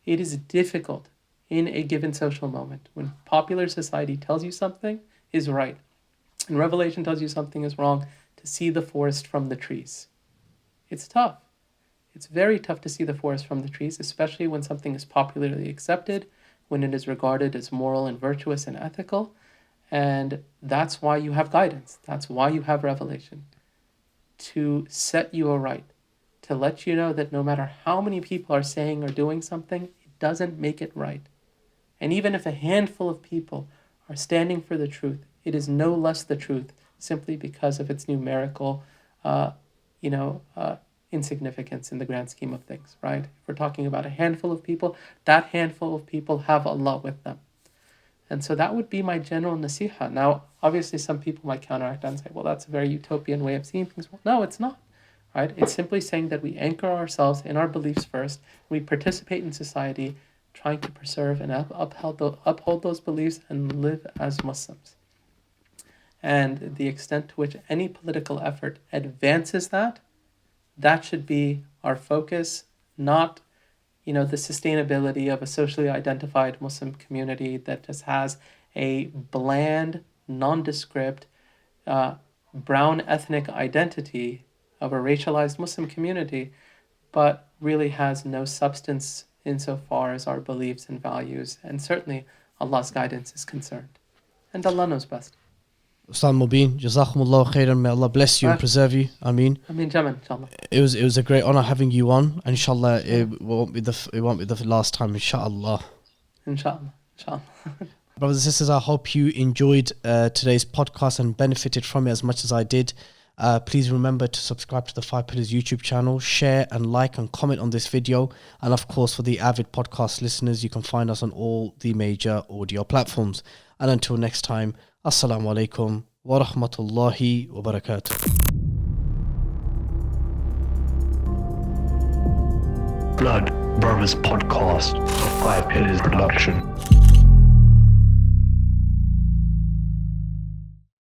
It is difficult in a given social moment when popular society tells you something is right and revelation tells you something is wrong to see the forest from the trees. It's tough. It's very tough to see the forest from the trees, especially when something is popularly accepted, when it is regarded as moral and virtuous and ethical. And that's why you have guidance. That's why you have revelation. To set you aright. To let you know that no matter how many people are saying or doing something, it doesn't make it right. And even if a handful of people are standing for the truth, it is no less the truth simply because of its numerical, insignificance in the grand scheme of things, right? If we're talking about a handful of people, that handful of people have Allah with them. And so that would be my general nasiha. Now, obviously, some people might counteract and say, well, that's a very utopian way of seeing things. Well, no, it's not, right? It's simply saying that we anchor ourselves in our beliefs first. We participate in society, trying to preserve and uphold those beliefs and live as Muslims. And the extent to which any political effort advances that should be our focus, not the sustainability of a socially identified Muslim community that just has a bland, nondescript, brown ethnic identity of a racialized Muslim community, but really has no substance insofar as our beliefs and values, and certainly Allah's guidance is concerned. And Allah knows best. Ustad Mobeen, Jazakumullah khairan. May Allah bless you and preserve you. Ameen. Ameen, Jaman, inshallah. It was a great honor having you on. And inshallah, it won't be the last time, inshallah. Inshallah. Brothers and sisters, I hope you enjoyed today's podcast and benefited from it as much as I did. Please remember to subscribe to the 5 Pillars YouTube channel, share and like and comment on this video. And of course, for the avid podcast listeners, you can find us on all the major audio platforms. And until next time, Assalamu alaikum wa rahmatullahi wa barakatuh. Blood Brothers Podcast, 5 Pillars Production.